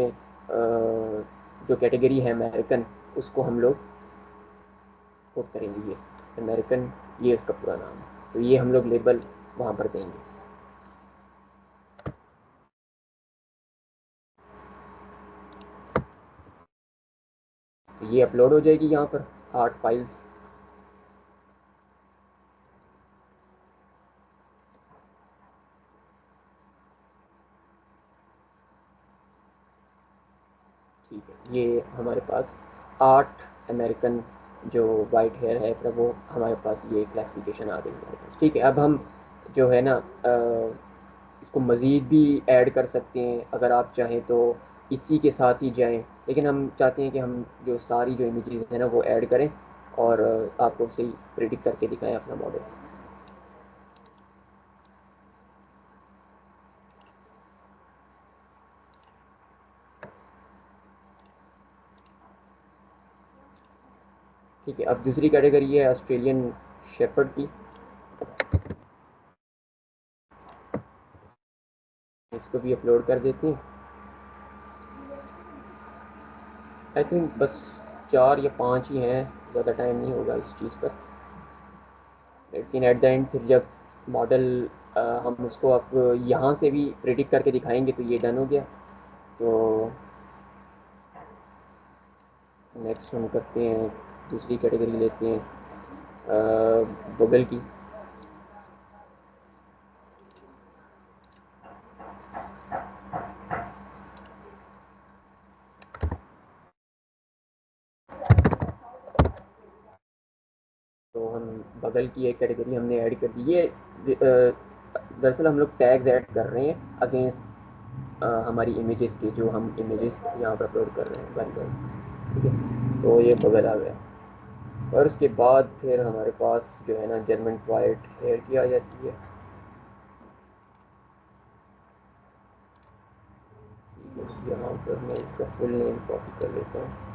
जो कैटेगरी है अमेरिकन, उसको हम लोग कोट करेंगे, ये अमेरिकन, ये इसका पूरा नाम है। तो ये हम लोग लेबल वहाँ पर देंगे। तो ये अपलोड हो जाएगी यहाँ पर 8 फाइल्स। ठीक है, ये हमारे पास 8 अमेरिकन जो वाइट हेयर है फिर वो हमारे पास ये क्लासिफिकेशन आ गई हमारे पास, ठीक है। अब हम जो है ना इसको मज़ीद भी ऐड कर सकते हैं अगर आप चाहें तो इसी के साथ ही जाएं, लेकिन हम चाहते हैं कि हम जो सारी जो इमेजेस हैं ना वो ऐड करें और आपको सही प्रिडिक्ट करके दिखाएं अपना मॉडल। ठीक है, अब दूसरी कैटेगरी है ऑस्ट्रेलियन शेफर्ड की, इसको भी अपलोड कर देते हैं। आई थिंक बस 4 या 5 ही हैं, ज़्यादा टाइम नहीं होगा इस चीज़ पर। लेकिन एट द एंड फिर जब मॉडल हम उसको अब यहाँ से भी प्रिडिक्ट करके दिखाएंगे तो ये डन हो गया। तो नेक्स्ट हम करते हैं, दूसरी कैटेगरी लेते हैं गूगल की। तो हम बगल की एक कैटेगरी हमने ऐड कर दी। ये दरअसल हम लोग टैग्स ऐड कर रहे हैं अगेंस्ट हमारी इमेजेस के, जो हम इमेजेस यहाँ पर अपलोड कर रहे हैं बारी बारी, ठीक है। तो ये बगल आ गया, और उसके बाद फिर हमारे पास जो है ना जर्मन वाइट हेयर की आ जाती है। यहाँ पर मैं इसका फुल नेम कॉपी कर लेता हूँ।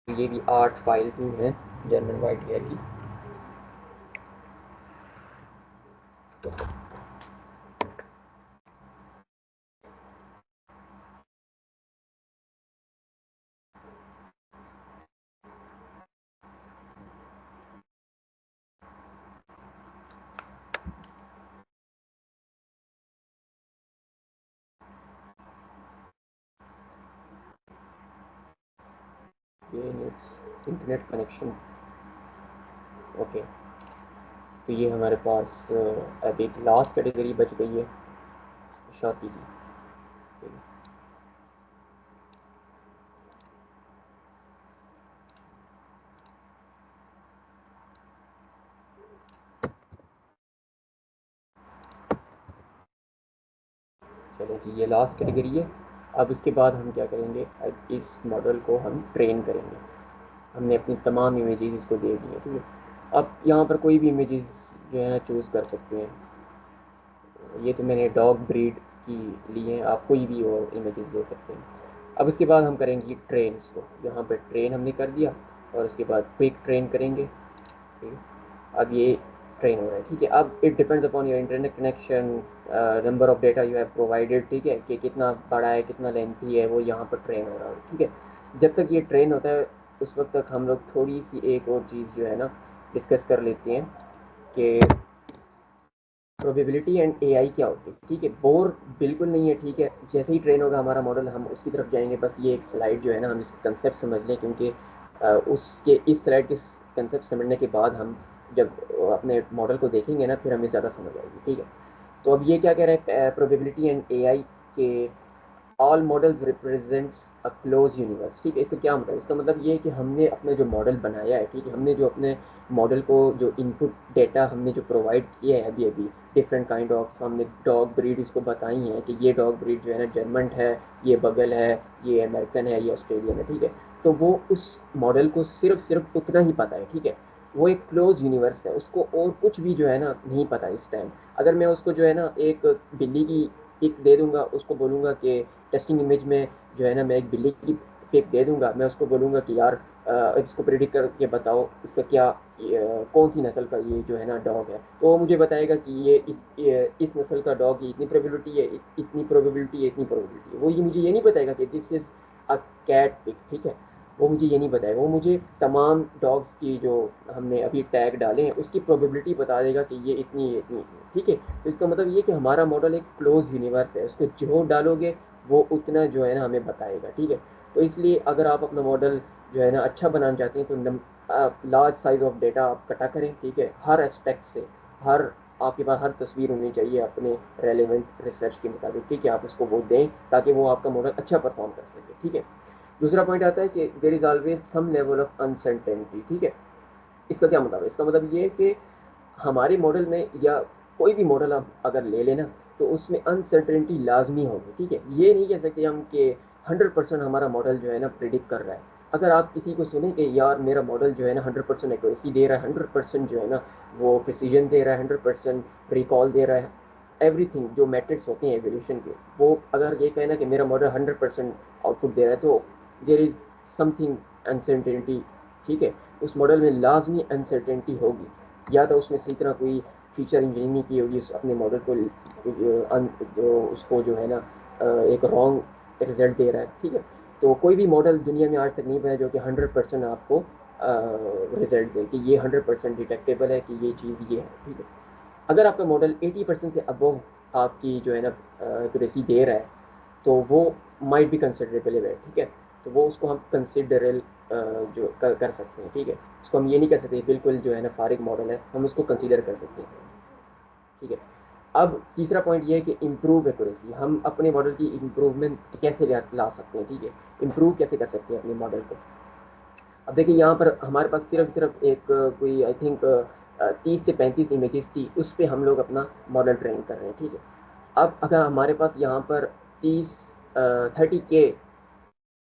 ये भी 8 फाइल्स ही हैं जर्मन वाइट हेयर की। ये इंटरनेट कनेक्शन। ओके, तो ये हमारे पास अब एक लास्ट कैटेगरी बच गई है शॉपी की। चलो जी, ये लास्ट कैटेगरी है। अब इसके बाद हम क्या करेंगे, अब इस मॉडल को हम ट्रेन करेंगे। हमने अपनी तमाम इमेजेस इसको दे दी हैं, ठीक है। अब यहाँ पर कोई भी इमेजेस जो है ना चूज़ कर सकते हैं। ये तो मैंने डॉग ब्रीड की ली है, आप कोई भी वो इमेजेस ले सकते हैं। अब उसके बाद हम करेंगे ट्रेन्स को। यहाँ पर ट्रेन हमने कर दिया और उसके बाद क्विक ट्रेन करेंगे, ठीक है। अब ये ट्रेन हो रहा है, ठीक है। अब it depends upon your internet connection, number of data you have provided, ठीक है, कि कितना बड़ा है कितना लेंथी है, वो यहाँ पर ट्रेन हो रहा है, ठीक है। जब तक ये ट्रेन होता है उस वक्त तक हम लोग थोड़ी सी एक और चीज़ जो है ना डिस्कस कर लेते हैं कि प्रोबेबिलिटी एंड एआई क्या होती है, ठीक है। बोर बिल्कुल नहीं है, ठीक है। जैसे ही ट्रेन होगा हमारा मॉडल हम उसकी तरफ जाएंगे। बस ये एक स्लाइड जो है ना हम इसका कंसेप्ट समझ लें, क्योंकि उसके इस स्लाइड के कंसेप्ट समझने के बाद हम जब अपने मॉडल को देखेंगे ना फिर हमें ज़्यादा समझ आएगी, ठीक है। तो अब ये क्या कह रहा है, प्रोबेबिलिटी एंड एआई के all models represents a close universe, ठीक है। इसका क्या मतलब, इसका मतलब ये है कि हमने अपने जो मॉडल बनाया है, ठीक है, हमने जो अपने मॉडल को जो इनपुट डेटा हमने जो प्रोवाइड किया है अभी अभी डिफरेंट काइंड ऑफ, हमने डॉग ब्रीड इसको बताई है कि ये डॉग ब्रीड जो है ना जर्मन है, ये बगल है, ये अमेरिकन है, ये ऑस्ट्रेलियन है, ठीक है। तो वो उस मॉडल को सिर्फ उतना ही पता है, ठीक है। वो एक क्लोज यूनिवर्स है, उसको और कुछ भी जो है ना नहीं पता इस टाइम। अगर मैं उसको जो है ना एक बिल्ली की पिक दे दूंगा, उसको बोलूँगा कि टेस्टिंग इमेज में जो है ना मैं एक बिल्ली की पिक दे दूंगा, मैं उसको बोलूँगा कि यार इसको प्रेडिक्ट करके बताओ इसका क्या कौन सी नस्ल का ये जो है ना डॉग है, तो वो मुझे बताएगा कि ये इस नस्ल का डॉग की इतनी प्रोबेबिलिटी है, इतनी प्रोबेबिलिटी है, इतनी प्रोबेबिलिटी है। वो ये मुझे ये नहीं बताएगा कि this is a cat pic, ठीक है। वो मुझे ये नहीं बताएगा, वो मुझे तमाम डॉग्स की जो हमने अभी टैग डाले हैं उसकी प्रोबेबिलिटी बता देगा कि ये इतनी है, इतनी, ठीक है। तो इसका मतलब ये कि हमारा मॉडल एक क्लोज यूनिवर्स है, उसको जो डालोगे वो उतना जो है ना हमें बताएगा, ठीक है। तो इसलिए अगर आप अपना मॉडल जो है ना अच्छा बनाना चाहते हैं तो लार्ज साइज ऑफ डेटा आप इकट्ठा करें, ठीक है। हर एस्पेक्ट से हर आपके पास हर तस्वीर होनी चाहिए अपने रेलेवेंट रिसर्च के मुताबिक, ठीक है। आप उसको वो दें ताकि वो आपका मॉडल अच्छा परफॉर्म कर सके, ठीक है। दूसरा पॉइंट आता है कि there is always some level of uncertainty, ठीक है। इसका क्या मतलब है, इसका मतलब ये है कि हमारे मॉडल में या कोई भी मॉडल आप अगर ले लेना तो उसमें अनसर्टेनिटी लाजमी होगी, ठीक है। ये नहीं कह सकते हम कि 100% हमारा मॉडल जो है ना प्रिडिक्ट कर रहा है। अगर आप किसी को सुने कि यार मेरा मॉडल जो है ना 100% एक्यूरेसी दे रहा है, 100% जो है ना वो प्रिसीजन दे रहा है, 100% रिकॉल दे रहा है, एवरीथिंग जो मैट्रिक्स होते हैं एवोल्यूशन के, वो अगर ये कहना कि मेरा मॉडल 100% आउटपुट दे रहा है तो देर इज़ समथिंग अनसर्टेनिटी, ठीक है। उस मॉडल में लाजमी अनसर्टेनिटी होगी, या तो उसमें सही तरह कोई फीचर इंजीनियरिंग नहीं की होगी अपने मॉडल को जो उसको जो है ना एक रॉन्ग रिजल्ट दे रहा है, ठीक है। तो कोई भी मॉडल दुनिया में आज तक नहीं बना जो कि 100% आपको रिजल्ट दे कि ये 100% डिटेक्टेबल है कि ये चीज़ ये है, ठीक है। अगर आपका मॉडल 80% से अबव आपकी जो है ना एक्यूरेसी दे रहा है तो वो माइट बी कंसिडरेबल है, ठीक है। तो वो उसको हम कंसिडरल जो कर सकते हैं, ठीक है। इसको हम ये नहीं कर सकते बिल्कुल जो है ना फारिग मॉडल है, हम उसको कंसीडर कर सकते हैं, ठीक है। अब तीसरा पॉइंट ये है कि इम्प्रूव एक्यूरेसी, हम अपने मॉडल की इम्प्रूवमेंट कैसे ला सकते हैं, ठीक है। इम्प्रूव कैसे कर सकते हैं अपने मॉडल को। अब देखिए यहाँ पर हमारे पास सिर्फ एक कोई आई थिंक 30 से 35 इमेजेस थी, उस पर हम लोग अपना मॉडल ट्रेन कर रहे हैं, ठीक है। अब अगर हमारे पास यहाँ पर 30 30K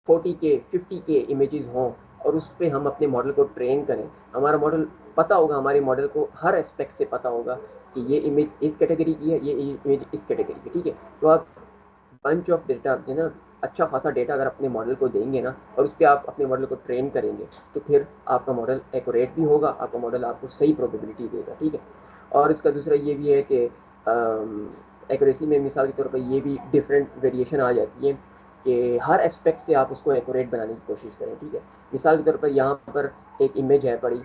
40K 50K इमेजेस हों और उस पर हम अपने मॉडल को ट्रेन करें, हमारा मॉडल पता होगा, हमारे मॉडल को हर एस्पेक्ट से पता होगा कि ये इमेज इस कैटेगरी की है, ये इमेज इस कैटेगरी की, ठीक है। तो आप बंच ऑफ डेटा है ना, अच्छा खासा डेटा अगर अपने मॉडल को देंगे ना, और उस पर आप अपने मॉडल को ट्रेन करेंगे, तो फिर आपका मॉडल एक्यूरेट भी होगा, आपका मॉडल आपको सही प्रोबेबिलिटी देगा, ठीक है। और इसका दूसरा ये भी है कि एक्यूरेसी में मिसाल के तौर पर ये भी डिफरेंट वेरिएशन आ जाती है कि हर एस्पेक्ट से आप उसको एक्यूरेट बनाने की कोशिश करें, ठीक है। मिसाल के तौर पर यहाँ पर एक इमेज है पड़ी,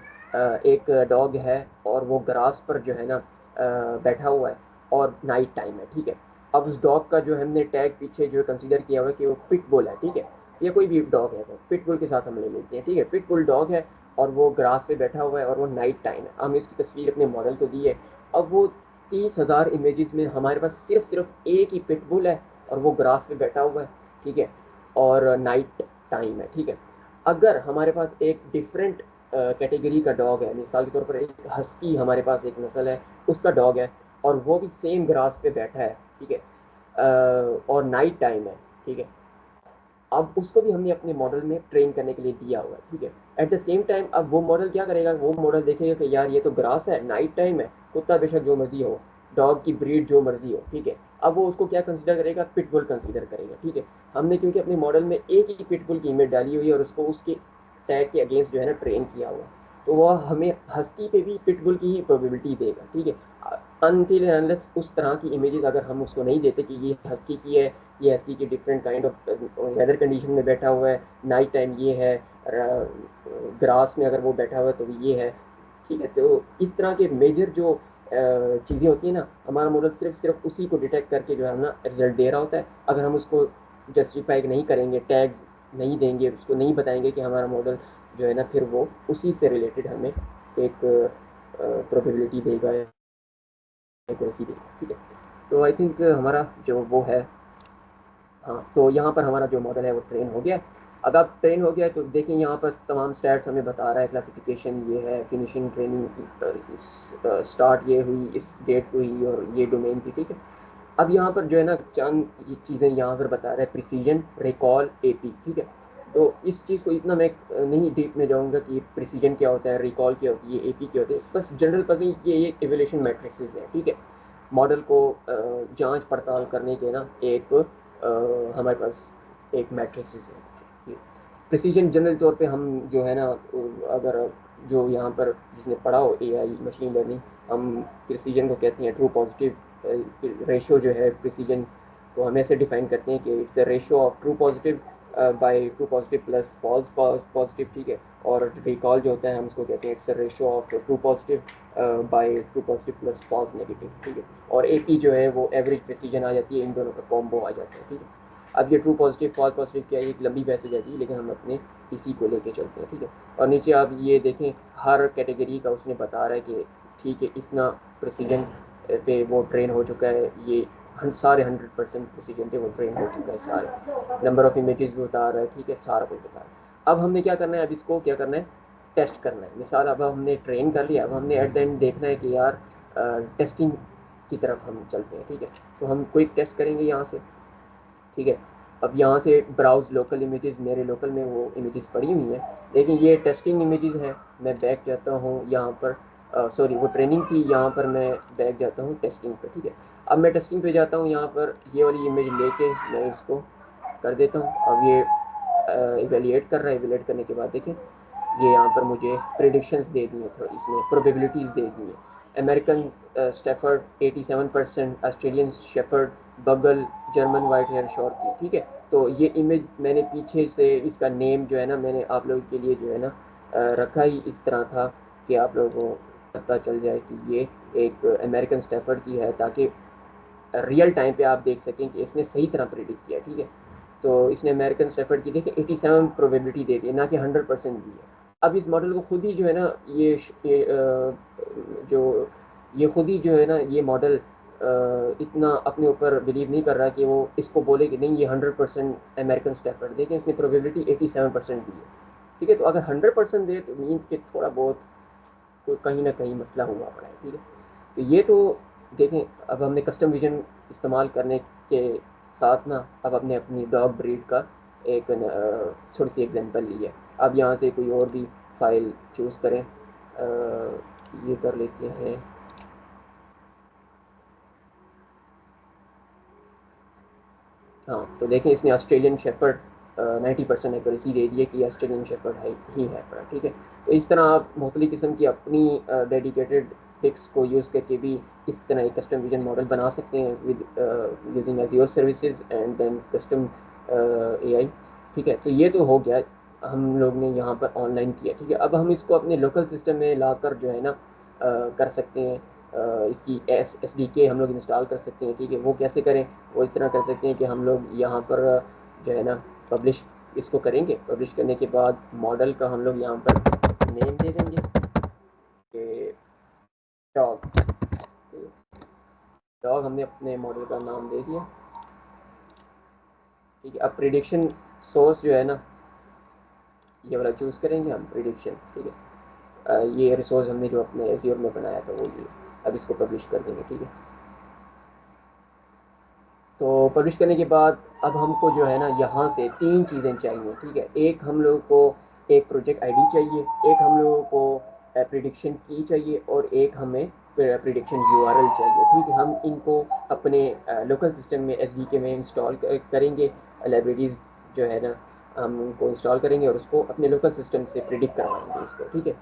एक डॉग है और वो ग्रास पर जो है ना बैठा हुआ है और नाइट टाइम है, ठीक है। अब उस डॉग का जो हमने टैग पीछे जो कंसीडर किया हुआ है कि वो पिट बुल है, ठीक है। ये कोई भी डॉग है तो पिट बुल के साथ हम ले लेते हैं, ठीक है। पिट बुल डॉग है और वो ग्रास पे बैठा हुआ है और वो नाइट टाइम है, हमने इसकी तस्वीर अपने मॉडल को दी है। अब वो 30,000 इमेजेस में हमारे पास सिर्फ एक ही पिट बुल है और वो ग्रास पे बैठा हुआ है, ठीक है, और नाइट टाइम है, ठीक है। अगर हमारे पास एक डिफरेंट कैटेगरी का डॉग है, मिसाल के तौर पर एक हस्की हमारे पास एक नस्ल है, उसका डॉग है और वो भी सेम ग्रास पे बैठा है, ठीक है, और नाइट टाइम है, ठीक है। अब उसको भी हमने अपने मॉडल में ट्रेन करने के लिए दिया हुआ है, ठीक है। एट द सेम टाइम अब वो मॉडल क्या करेगा, वो मॉडल देखेगा कि यार ये तो ग्रास है, नाइट टाइम है, कुत्ता बेशक जो मर्जी हो, डॉग की ब्रीड जो मर्जी हो, ठीक है। अब वो उसको क्या कंसिडर करेगा, पिटबुल कंसिडर करेगा, ठीक है। हमने क्योंकि अपने मॉडल में एक ही पिटबुल की इमेज डाली हुई है और उसको उसके टैग के अगेंस्ट जो है ना ट्रेन किया हुआ है, तो वह हमें हस्की पे भी पिटबुल की ही प्रोबेबिलिटी देगा, ठीक है। अनटिल अनलेस उस तरह की इमेजेस अगर हम उसको नहीं देते कि ये हस्की की है, ये हस्की की different kind of weather condition में बैठा हुआ है, नाइट टाइम ये है, ग्रास में अगर वो बैठा हुआ है तो ये है, ठीक है। तो इस तरह के मेजर जो चीज़ें होती हैं ना, हमारा मॉडल सिर्फ उसी को डिटेक्ट करके जो है ना रिजल्ट दे रहा होता है। अगर हम उसको जस्टिफाई नहीं करेंगे, टैग्स नहीं देंगे, उसको नहीं बताएंगे कि हमारा मॉडल जो है ना फिर वो उसी से रिलेटेड हमें एक प्रोबेबिलिटी देगा, एक्यूरेसी देगा, ठीक है। तो आई थिंक हमारा जो वो है, हाँ, तो यहाँ पर हमारा जो मॉडल है वो ट्रेन हो गया। अब आप ट्रेन हो गया तो देखें यहाँ पर तमाम स्टैट्स हमें बता रहा है, क्लासिफिकेशन ये है, फिनिशिंग ट्रेनिंग स्टार्ट ये हुई, इस डेट को हुई और ये डोमेन थी, ठीक है। अब यहाँ पर जो है ना चंद ये चीज़ें यहाँ पर बता रहा है, प्रिसीजन, रिकॉल, एपी, ठीक है। तो इस चीज़ को इतना मैं नहीं डीप में जाऊँगा कि प्रिसीजन क्या होता है, रिकॉल क्या होती है, एपी क्या होती है, बस जनरल पता ही ये एवोल्यूशन मैट्रिसेस है, ठीक है। मॉडल को जांच पड़ताल करने के ना एक हमारे पास एक मैट्रिसेस है। प्रिसीजन जनरल तौर पे हम जो है ना अगर जो यहाँ पर जिसने पढ़ा हो एआई मशीन लर्निंग, हम प्रिसीजन को कहते हैं ट्रू पॉजिटिव रेशो जो है प्रिसीजन को हम ऐसे डिफाइन करते हैं कि it's a ratio of true positive by true positive plus false positive, ठीक है। और रिकॉल जो होता है हम उसको कहते हैं it's a ratio of true positive by true positive plus false negative, ठीक है। और एपी जो है वो एवरेज प्रिसीजन आ जाती है, इन दोनों का कॉम्बो आ जाता है, ठीक है। अब ये ट्रू पॉजिटिव फॉल्स पॉजिटिव क्या है, एक लंबी बहस हो जाती है, लेकिन हम अपने इसी को लेके चलते हैं, ठीक है। और नीचे आप ये देखें हर कैटेगरी का उसने बता रहा है कि ठीक है इतना प्रिसीजन पे वो ट्रेन हो चुका है, ये सारे 100% प्रिसीजन पे वो ट्रेन हो चुका है, सारे नंबर ऑफ इमेजेस भी बता रहा है, ठीक है, सारा कुछ बता रहा है। अब हमने क्या करना है, अब इसको क्या करना है, टेस्ट करना है। मिसाल अब हमने ट्रेन कर लिया, अब हमने एट द एंड देखना है कि यार टेस्टिंग की तरफ हम चलते हैं, ठीक है। तो हम कोई टेस्ट करेंगे यहाँ से, ठीक है। अब यहाँ से ब्राउज लोकल इमेजेस, मेरे लोकल में वो इमेजेस पड़ी हुई हैं, लेकिन ये टेस्टिंग इमेजेस हैं। मैं बैक जाता हूँ यहाँ पर, सॉरी वो ट्रेनिंग थी, यहाँ पर मैं बैक जाता हूँ टेस्टिंग पे, ठीक है। अब मैं टेस्टिंग पे जाता हूँ, यहाँ पर ये वाली इमेज लेके मैं इसको कर देता हूँ। अब ये इवेलिएट कर रहा है, इवेलिएट करने के बाद देखें ये यहाँ पर मुझे प्रिडिक्शंस दे दी हैं, थोड़ी इसमें प्रोबेबिलिटीज़ दे दी हैं। अमेरिकन स्टेफर्ड 87%, ऑस्ट्रेलियन शेफर्ड, बगल, जर्मन वाइट हेयर शॉर्की, ठीक है। तो ये इमेज मैंने पीछे से इसका नेम जो है ना मैंने आप लोगों के लिए जो है ना रखा ही इस तरह था कि आप लोगों को पता चल जाए कि ये एक अमेरिकन स्टेफर्ड की है, ताकि रियल टाइम पे आप देख सकें कि इसने सही तरह प्रिडिक्ट किया, ठीक है। तो इसने अमेरिकन शेफर्ड की देखिए 87 प्रोबेबिलिटी दे दी है, ना कि 100% दी है। अब इस मॉडल को खुद ही जो है ना जो ये खुद ही जो है ना ये मॉडल इतना अपने ऊपर बिलीव नहीं कर रहा कि वो इसको बोले कि नहीं ये 100% अमेरिकन स्टेफर्ड, देखें इसने प्रोबेबिलिटी 87% दी है, ठीक है। तो अगर 100% दे तो मीन्स कि थोड़ा बहुत कोई कहीं ना कहीं मसला हुआ पड़ा है, ठीक है। तो ये तो देखें, अब हमने कस्टम विजन इस्तेमाल करने के साथ ना अब हमने अपनी डॉग ब्रीड का एक थोड़ी सी एग्जांपल ली है। अब यहाँ से कोई और भी फाइल चूज़ करें, ये कर लेते हैं, हाँ तो देखें इसने ऑस्ट्रेलियन शेफर्ड 90% एक्यूरेसी दे दी है कि ऑस्ट्रेलियन शेफर्ड है ही है पड़ा, ठीक है। तो इस तरह आप मुख्तलिफ़ किस्म की अपनी डेडिकेटेड पिक्स को यूज़ करके भी इस तरह एक कस्टम विजन मॉडल बना सकते हैं with using Azure services and then custom AI, ठीक है। तो ये तो हो गया, हम लोग ने यहाँ पर ऑनलाइन किया, ठीक है। अब हम इसको अपने लोकल सिस्टम में लाकर जो है ना कर सकते हैं, इसकी SDK हम लोग इंस्टॉल कर सकते हैं, ठीक है। वो कैसे करें, वो इस तरह कर सकते हैं कि हम लोग यहाँ पर जो है ना पब्लिश इसको करेंगे। पब्लिश करने के बाद मॉडल का हम लोग यहाँ पर नेम दे देंगे कि डॉग, डॉग हमने अपने मॉडल का नाम दे दिया, ठीक है। अब प्रिडिक्शन सोर्स जो है ना ये वाला चूज़ करेंगे हम, प्रिडिक्शन, ठीक है। ये रिसोर्स हमने जो अपने एज़्योर में बनाया था वो ये, अब इसको पब्लिश कर देंगे, ठीक है। तो पब्लिश करने के बाद अब हमको जो है ना यहाँ से 3 चीज़ें चाहिए, ठीक है। एक हम लोगों को एक प्रोजेक्ट आईडी चाहिए, एक हम लोगों को प्रिडिक्शन की चाहिए, और एक हमें प्रिडिक्शन यूआरएल चाहिए, ठीक है। हम इनको अपने लोकल सिस्टम में एसडीके में इंस्टॉल करेंगे, लाइब्रेरीज जो है ना हम उनको इंस्टॉल करेंगे और उसको अपने लोकल सिस्टम से प्रिडिक्ट करवाएंगे इसको, ठीक है।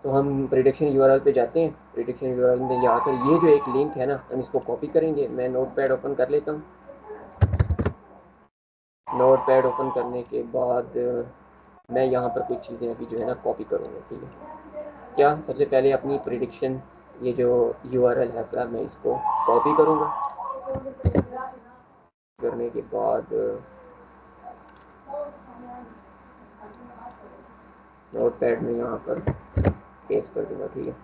तो हम प्रिडिक्शन यूआरएल पे जाते हैं, प्रिडिक्शन यूआरएल में जाकर ये जो एक लिंक है ना हम इसको कॉपी करेंगे। मैं नोटपैड ओपन कर लेता हूँ। नोटपैड ओपन करने के बाद मैं यहाँ पर कुछ चीज़ें अभी जो है ना कॉपी करूँगा, ठीक है। क्या सबसे पहले अपनी प्रिडिक्शन ये जो यूआरएल है अपना मैं इसको कॉपी करूँगा, करने के बाद नोटपैड में यहाँ पर पेस्ट कर दूँगा, ठीक है।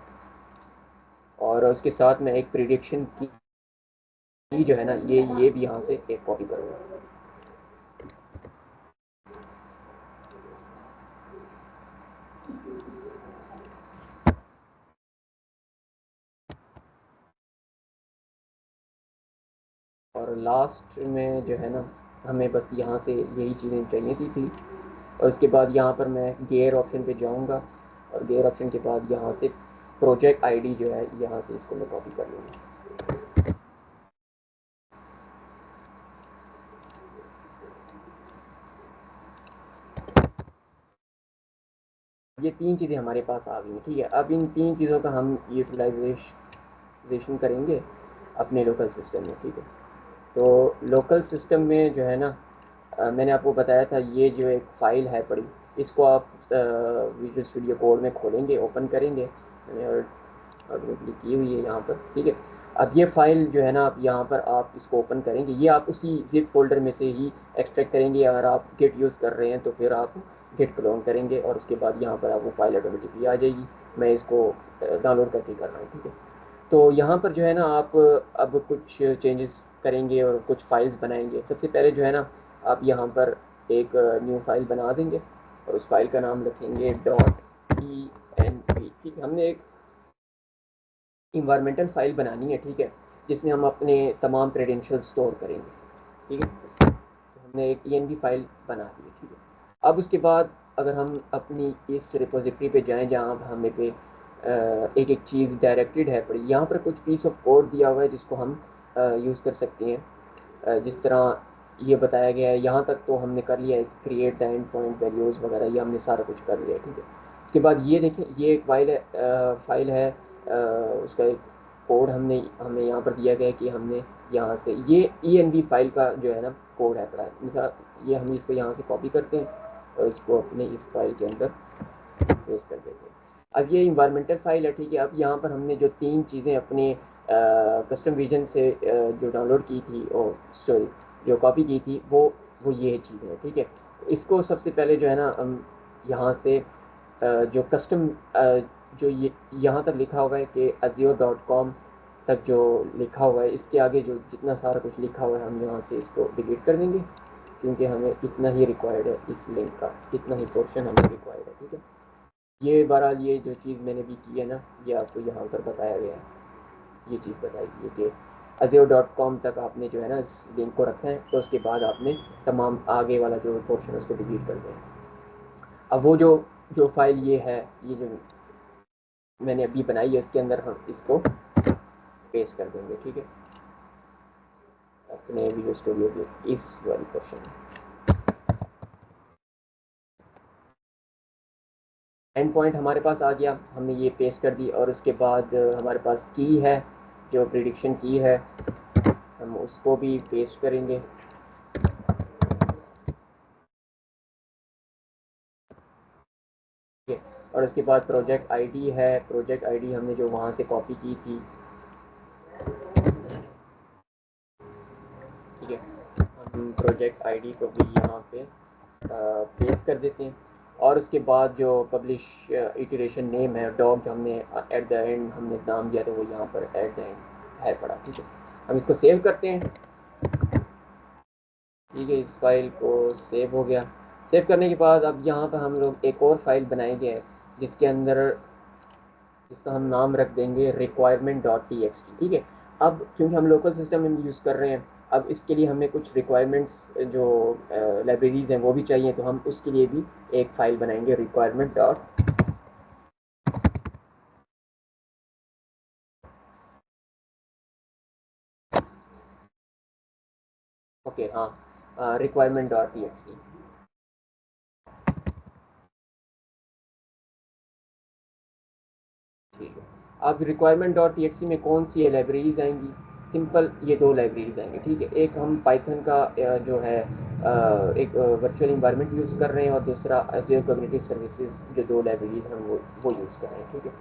और उसके साथ मैं एक प्रिडिक्शन की जो है ना ये भी यहाँ से एक कॉपी करूँगा। और लास्ट में जो है ना हमें बस यहाँ से यही चीज़ें चाहिए थी। और उसके बाद यहाँ पर मैं गेयर ऑप्शन पे जाऊँगा, और गेयर ऑप्शन के बाद यहाँ से प्रोजेक्ट आईडी जो है यहाँ से इसको मैं कॉपी कर लूँगा। ये 3 चीज़ें हमारे पास आ गई हैं, ठीक है। अब इन 3 चीज़ों का हम यूटिलाइजेशन करेंगे अपने लोकल सिस्टम में, ठीक है। तो लोकल सिस्टम में जो है ना मैंने आपको बताया था ये जो एक फ़ाइल है पड़ी, इसको आप विजुअल स्टूडियो कोड में खोलेंगे, ओपन करेंगे, मैंने ऑटोमेटिकली की हुई है यहाँ पर, ठीक है। अब ये फ़ाइल जो है ना आप यहाँ पर आप इसको ओपन करेंगे, ये आप उसी जिप फोल्डर में से ही एक्सट्रैक्ट करेंगे। अगर आप गिट यूज़ कर रहे हैं तो फिर आप गिट क्लोन करेंगे और उसके बाद यहाँ पर आपको फाइल ऑटोमेटिकली आ जाएगी। मैं इसको डाउनलोड करके कर रहा हूँ, ठीक है। तो यहाँ पर जो है ना आप अब कुछ चेंजेस करेंगे और कुछ फाइल्स बनाएंगे। सबसे पहले जो है ना आप यहाँ पर एक न्यू फाइल बना देंगे और उस फाइल का नाम रखेंगे .env, ठीक है। हमने एक इन्वायरमेंटल फाइल बनानी है, ठीक है, जिसमें हम अपने तमाम क्रेडेंशियल स्टोर करेंगे, ठीक है। तो हमने एक env फाइल बना दी है, ठीक है। अब उसके बाद अगर हम अपनी इस रिपोजिटरी पे जाएं जहाँ हमें पे एक एक चीज़ डायरेक्टेड है पड़ी, यहाँ पर कुछ पीस ऑफ कोड दिया हुआ है जिसको हम यूज़ कर सकते हैं। जिस तरह ये बताया गया है यहाँ तक तो हमने कर लिया है, create the end point values वगैरह ये हमने सारा कुछ कर लिया है, ठीक है। उसके बाद ये देखें ये एक फाइल है, उसका एक कोड हमें यहाँ पर दिया गया है कि हमने यहाँ से ये env फाइल का जो है ना कोड है पड़ा, मिसाल ये हम इसको यहाँ से कॉपी करते हैं और इसको अपने इस फाइल के अंदर पेस्ट कर देते हैं। अब ये इन्वायरमेंटल फाइल है, ठीक है। अब यहाँ पर हमने जो 3 चीज़ें अपने कस्टम विजन से जो डाउनलोड की थी और सॉरी जो कॉपी की थी वो ये चीज़ें हैं, ठीक है। इसको सबसे पहले जो है ना हम यहाँ से जो कस्टम जो ये यहाँ तक लिखा हुआ है कि azure.com तक जो लिखा हुआ है, इसके आगे जो जितना सारा कुछ लिखा हुआ है हम यहाँ से इसको डिलीट कर देंगे, क्योंकि हमें इतना ही रिक्वायर्ड है, इस लिंक का इतना ही पोर्शन हमें रिक्वायर्ड है, ठीक है। ये बहरहाल ये जो चीज़ मैंने भी की है ना ये आपको यहाँ पर बताया गया है, ये चीज़ बताई गई है कि azure.com तक आपने जो है ना इस लिंक को रखा है, तो उसके बाद आपने तमाम आगे वाला जो पोर्शन है उसको डिलीट कर दें। अब वो जो जो फाइल ये है, ये जो मैंने अभी बनाई है, उसके अंदर हम इसको पेस्ट कर देंगे। ठीक है, अपने विजुअल स्टूडियो के इस वाले पोर्शन में एंड पॉइंट हमारे पास आ गया, हमने ये पेस्ट कर दी। और उसके बाद हमारे पास की है, जो प्रिडिक्शन की है, हम उसको भी पेस्ट करेंगे। ठीक है, और उसके बाद प्रोजेक्ट आईडी है, प्रोजेक्ट आईडी हमने जो वहाँ से कॉपी की थी। ठीक है, हम प्रोजेक्ट आईडी को भी यहाँ पे पेस्ट कर देते हैं। और उसके बाद जो पब्लिश इटरेशन नेम है, डॉग जो हमने एट द एंड हमने नाम दिया, तो वो यहाँ पर एट द एंड है पड़ा। ठीक है, हम इसको सेव करते हैं। ठीक है, इस फाइल को सेव हो गया। सेव करने के बाद अब यहाँ पर हम लोग एक और फाइल बनाएंगे, जिसके अंदर इसका हम नाम रख देंगे requirement.txt। ठीक है, अब क्योंकि हम लोकल सिस्टम में यूज़ कर रहे हैं, अब इसके लिए हमें कुछ रिक्वायरमेंट्स जो लाइब्रेरीज हैं वो भी चाहिए, तो हम उसके लिए भी एक फ़ाइल बनाएंगे requirement डॉट। ओके, हाँ, requirement.txt। ठीक है, अब requirement.txt में कौन सी लाइब्रेरीज आएंगी? सिंपल ये दो लाइब्रेरीज आएंगे। ठीक है, एक हम पाइथन का जो है एक वर्चुअल इन्वायरमेंट यूज़ कर रहे हैं, और दूसरा एज़्योर कम्युनिटी सर्विसेज, जो दो लाइब्रेरीज हम वो यूज़ कर रहे हैं। ठीक है,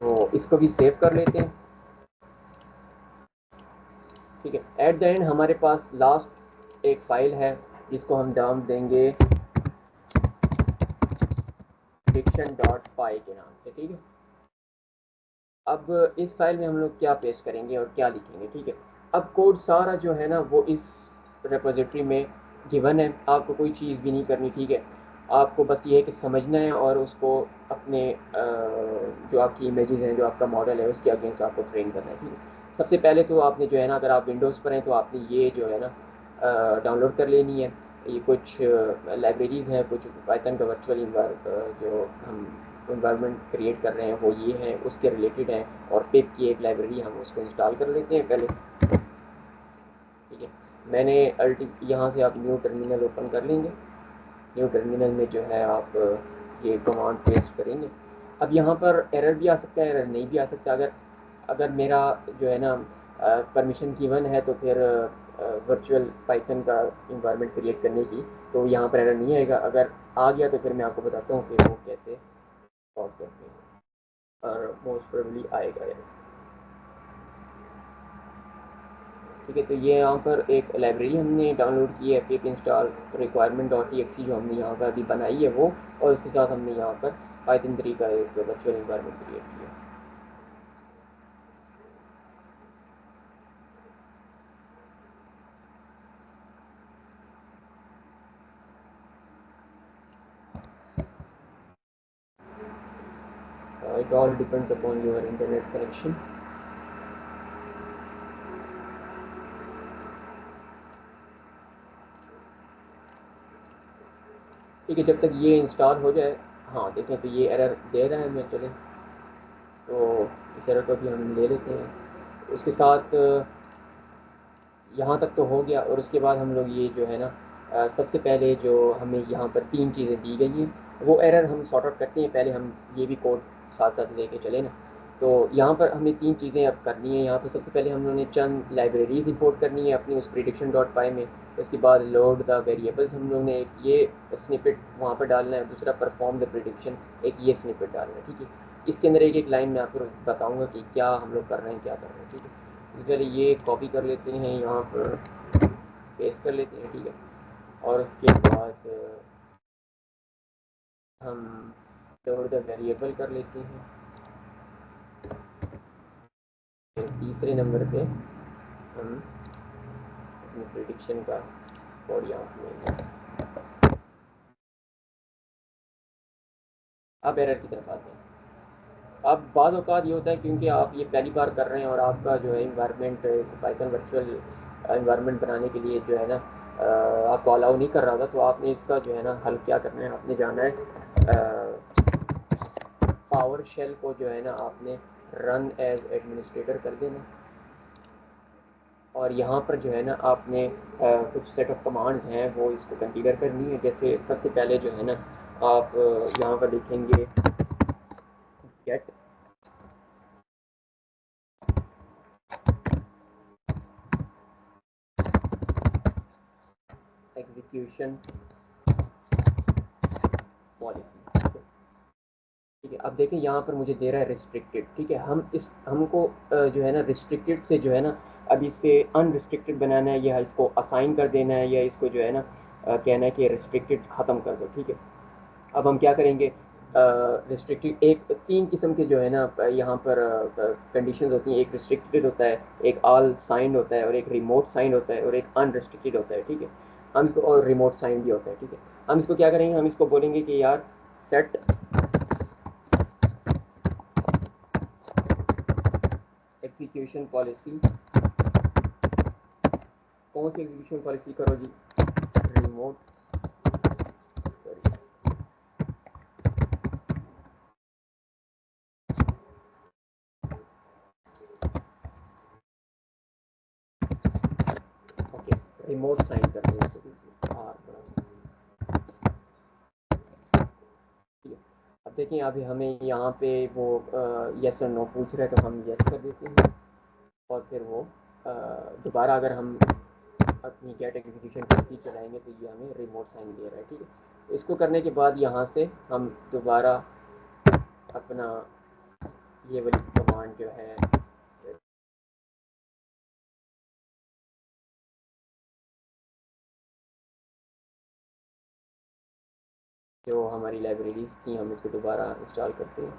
तो इसको भी सेव कर लेते हैं। ठीक है, एट द एंड हमारे पास लास्ट एक फाइल है, जिसको हम नाम देंगे prediction.py के नाम से। ठीक है, अब इस फाइल में हम लोग क्या पेस्ट करेंगे और क्या लिखेंगे? ठीक है, अब कोड सारा जो है ना वो इस रेपोजिटरी में गिवन है, आपको कोई चीज़ भी नहीं करनी। ठीक है, आपको बस ये है कि समझना है और उसको अपने जो आपकी इमेजेस हैं, जो आपका मॉडल है, उसके अगेंस्ट आपको ट्रेन करना है। ठीक है, सबसे पहले तो आपने जो है ना, अगर आप विंडोज़ पर हैं तो आपने ये जो है ना डाउनलोड कर लेनी है। ये कुछ लाइब्रेरीज हैं, कुछ पाइथन का वर्चुअल जो हम इन्वायरमेंट क्रिएट कर रहे हैं वो ये है, उसके रिलेटेड है। और पिप की एक लाइब्रेरी, हम उसको इंस्टॉल कर लेते हैं पहले। ठीक है, मैंने अल्टी यहाँ से आप न्यू टर्मिनल ओपन कर लेंगे। न्यू टर्मिनल में जो है आप ये कमांड पेस्ट करेंगे। अब यहाँ पर एरर भी आ सकता है, एरर नहीं भी आ सकता। अगर अगर मेरा जो है ना परमिशन गिवन है, तो फिर वर्चुअल पाइथन का इन्वायरमेंट क्रिएट करने की, तो यहाँ पर एरर नहीं आएगा। अगर आ गया तो फिर मैं आपको बताता हूँ कि वो कैसे सॉल्व करते हैं, और मोस्ट प्रोबेबली आएगा यार। ठीक है, तो ये यहाँ पर एक लाइब्रेरी हमने डाउनलोड की है, पिप इंस्टॉल requirement.txt, जो हमने यहाँ पर अभी बनाई है वो, और उसके साथ हमने यहाँ पर पाइथन 3 का एक वर्चुअल इन्वायरमेंट क्रिएट किया। It all depends upon your internet connection। ठीक है, जब तक ये इंस्टॉल हो जाए, हाँ देखें तो ये एरर दे रहा है हमें। चले, तो इस एरर को भी हम ले लेते हैं। उसके साथ यहाँ तक तो हो गया, और उसके बाद हम लोग ये जो है ना सबसे पहले जो हमें यहाँ पर 3 चीज़ें दी गई हैं, वो एरर हम सॉर्ट आउट करते हैं। पहले हम ये भी कोड साथ साथ लेके चले ना। तो यहाँ पर हमें 3 चीज़ें अब करनी है। यहाँ पर सबसे पहले हम लोगों ने चंद लाइब्रेरीज इंपोर्ट करनी है अपनी उस prediction.py में। उसके बाद लोड द वेरिएबल्स हम लोग ने एक ये स्निपेट वहाँ पर डालना है, दूसरा परफॉर्म द प्रिडिक्शन, एक ये स्निपेट डालना है। ठीक है, इसके अंदर एक एक लाइन में आपको बताऊँगा कि क्या हम लोग कर रहे हैं, क्या कर रहे हैं। ठीक है, पहले ये कॉपी कर लेते हैं, यहाँ पर पेस्ट कर लेते हैं। ठीक है, और उसके बाद हम स्टोर द वेरिएबल कर लेते हैं। फिर तीसरे नंबर पे हम अपनी प्रिडिक्शन का कोड यहाँ पे। अब एरर की तरफ आते हैं। अब बाद औक़ात ये होता है क्योंकि आप ये पहली बार कर रहे हैं और आपका जो है इन्वायरमेंट पाइथन वर्चुअल इन्वायरमेंट बनाने के लिए जो है ना आपको अलाउ नहीं कर रहा था, तो आपने इसका जो है ना हल क्या करना है, आपने जाना है पावर शेल को जो है ना आपने रन एज एडमिनिस्ट्रेटर कर देना, और यहाँ पर जो है ना आपने कुछ सेट ऑफ कमांड्स हैं वो इसको कॉन्फ़िगर करनी है। जैसे सबसे पहले जो है ना आप यहाँ पर लिखेंगे गेट एग्जीक्यूशन पॉलिसी, ठीक है। अब देखें यहाँ पर मुझे दे रहा है रिस्ट्रिक्टेड, ठीक है। हमको जो है ना रिस्ट्रिक्टेड से जो है ना अब इसे अनरिस्ट्रिक्टेड बनाना है, या इसको असाइन कर देना है, या इसको जो है ना कहना है कि रिस्ट्रिक्टेड ख़त्म कर दो, ठीक है। अब हम क्या करेंगे, रिस्ट्रिक्टेड एक तीन किस्म के जो है ना यहाँ पर कंडीशंस होती हैं। एक रिस्ट्रिक्टेड होता है, एक ऑल साइंड होता है, और एक रिमोट साइंड होता है, और एक अनरिस्ट्रिक्टेड होता है, ठीक है। हम इसको, और रिमोट साइंड भी होता है, ठीक है। हम इसको क्या करेंगे, हम इसको बोलेंगे कि यार सेट एग्जीक्यूशन पॉलिसी, कौन सी एग्जीक्यूशन पॉलिसी करो जी, remote, sorry, okay, remote sign करते हैं इसको, आर बड़ा, ठीक है। अब देखिए अभी हमें यहाँ पे वो यस और नो पूछ रहा है, तो हम यस कर देते हैं, और फिर वो दोबारा अगर हम अपनी गेट एग्जीक्यूशन पॉलिसी चलाएंगे तो ये हमें रिमोट साइन दे रहा है, ठीक है। तो इसको करने के बाद यहाँ से हम दोबारा अपना ये वाली कमांड जो है जो हमारी लाइब्रेरीज थी हम इसको दोबारा इंस्टॉल करते हैं।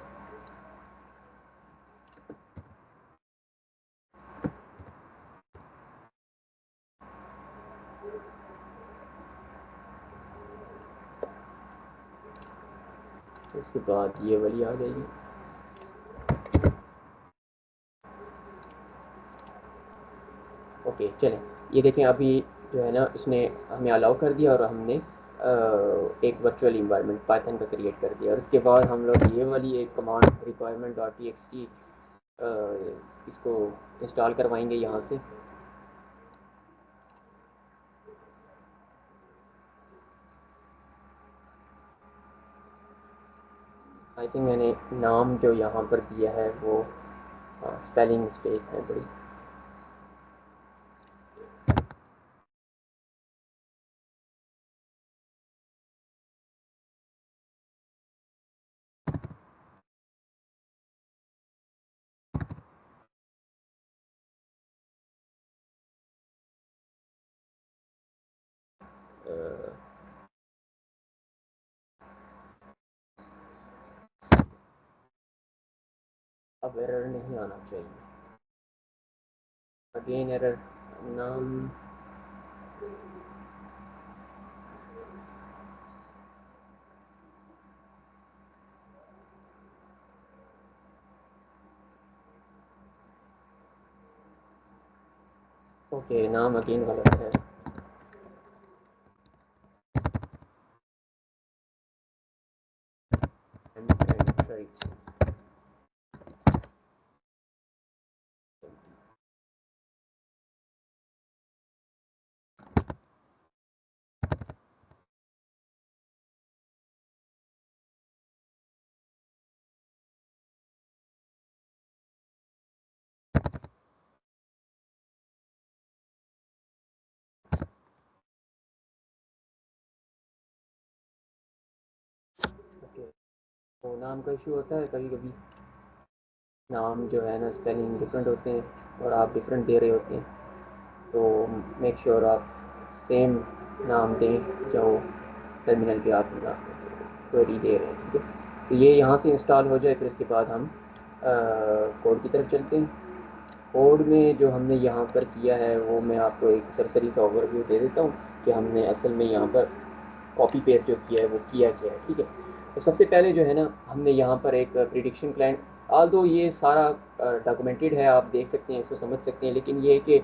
तो उसके बाद ये वाली आ जाएगी, ओके। चलें, ये देखें अभी जो है ना उसने हमें अलाउ कर दिया, और हमने एक वर्चुअल इन्वायरमेंट पाइथन का क्रिएट कर दिया। और उसके बाद हम लोग ये वाली एक command requirement dot T x T इसको इंस्टॉल करवाएंगे यहाँ से। आई थिंक मैंने नाम जो यहाँ पर दिया है वो स्पेलिंग मिस्टेक है बड़ी, अब एरर नहीं आना चाहिए, अगेन एरर, नाम, ओके, नाम अगेन गलत है, राइट, ओके। तो नाम का इशू होता है कभी कभी, नाम जो है ना स्पेलिंग डिफरेंट होते हैं और आप डिफरेंट दे रहे होते हैं, तो मेक श्योर आप सेम नाम दें जो टर्मिनल पे आप क्वेरी दे रहे हैं, ठीक है। तो ये यहाँ से इंस्टॉल हो जाए, फिर इसके बाद हम कोड की तरफ चलते हैं। कोड में जो हमने यहाँ पर किया है वो मैं आपको एक सरसरी सा ओवरव्यू दे देता हूँ कि हमने असल में यहाँ पर कॉपी पेस्ट जो किया है वो किया क्या है, ठीक है। तो सबसे पहले जो है ना हमने यहाँ पर एक प्रिडिक्शन क्लाइंट आल्दो ये सारा डॉक्यूमेंटेड है, आप देख सकते हैं, इसको समझ सकते हैं, लेकिन ये है कि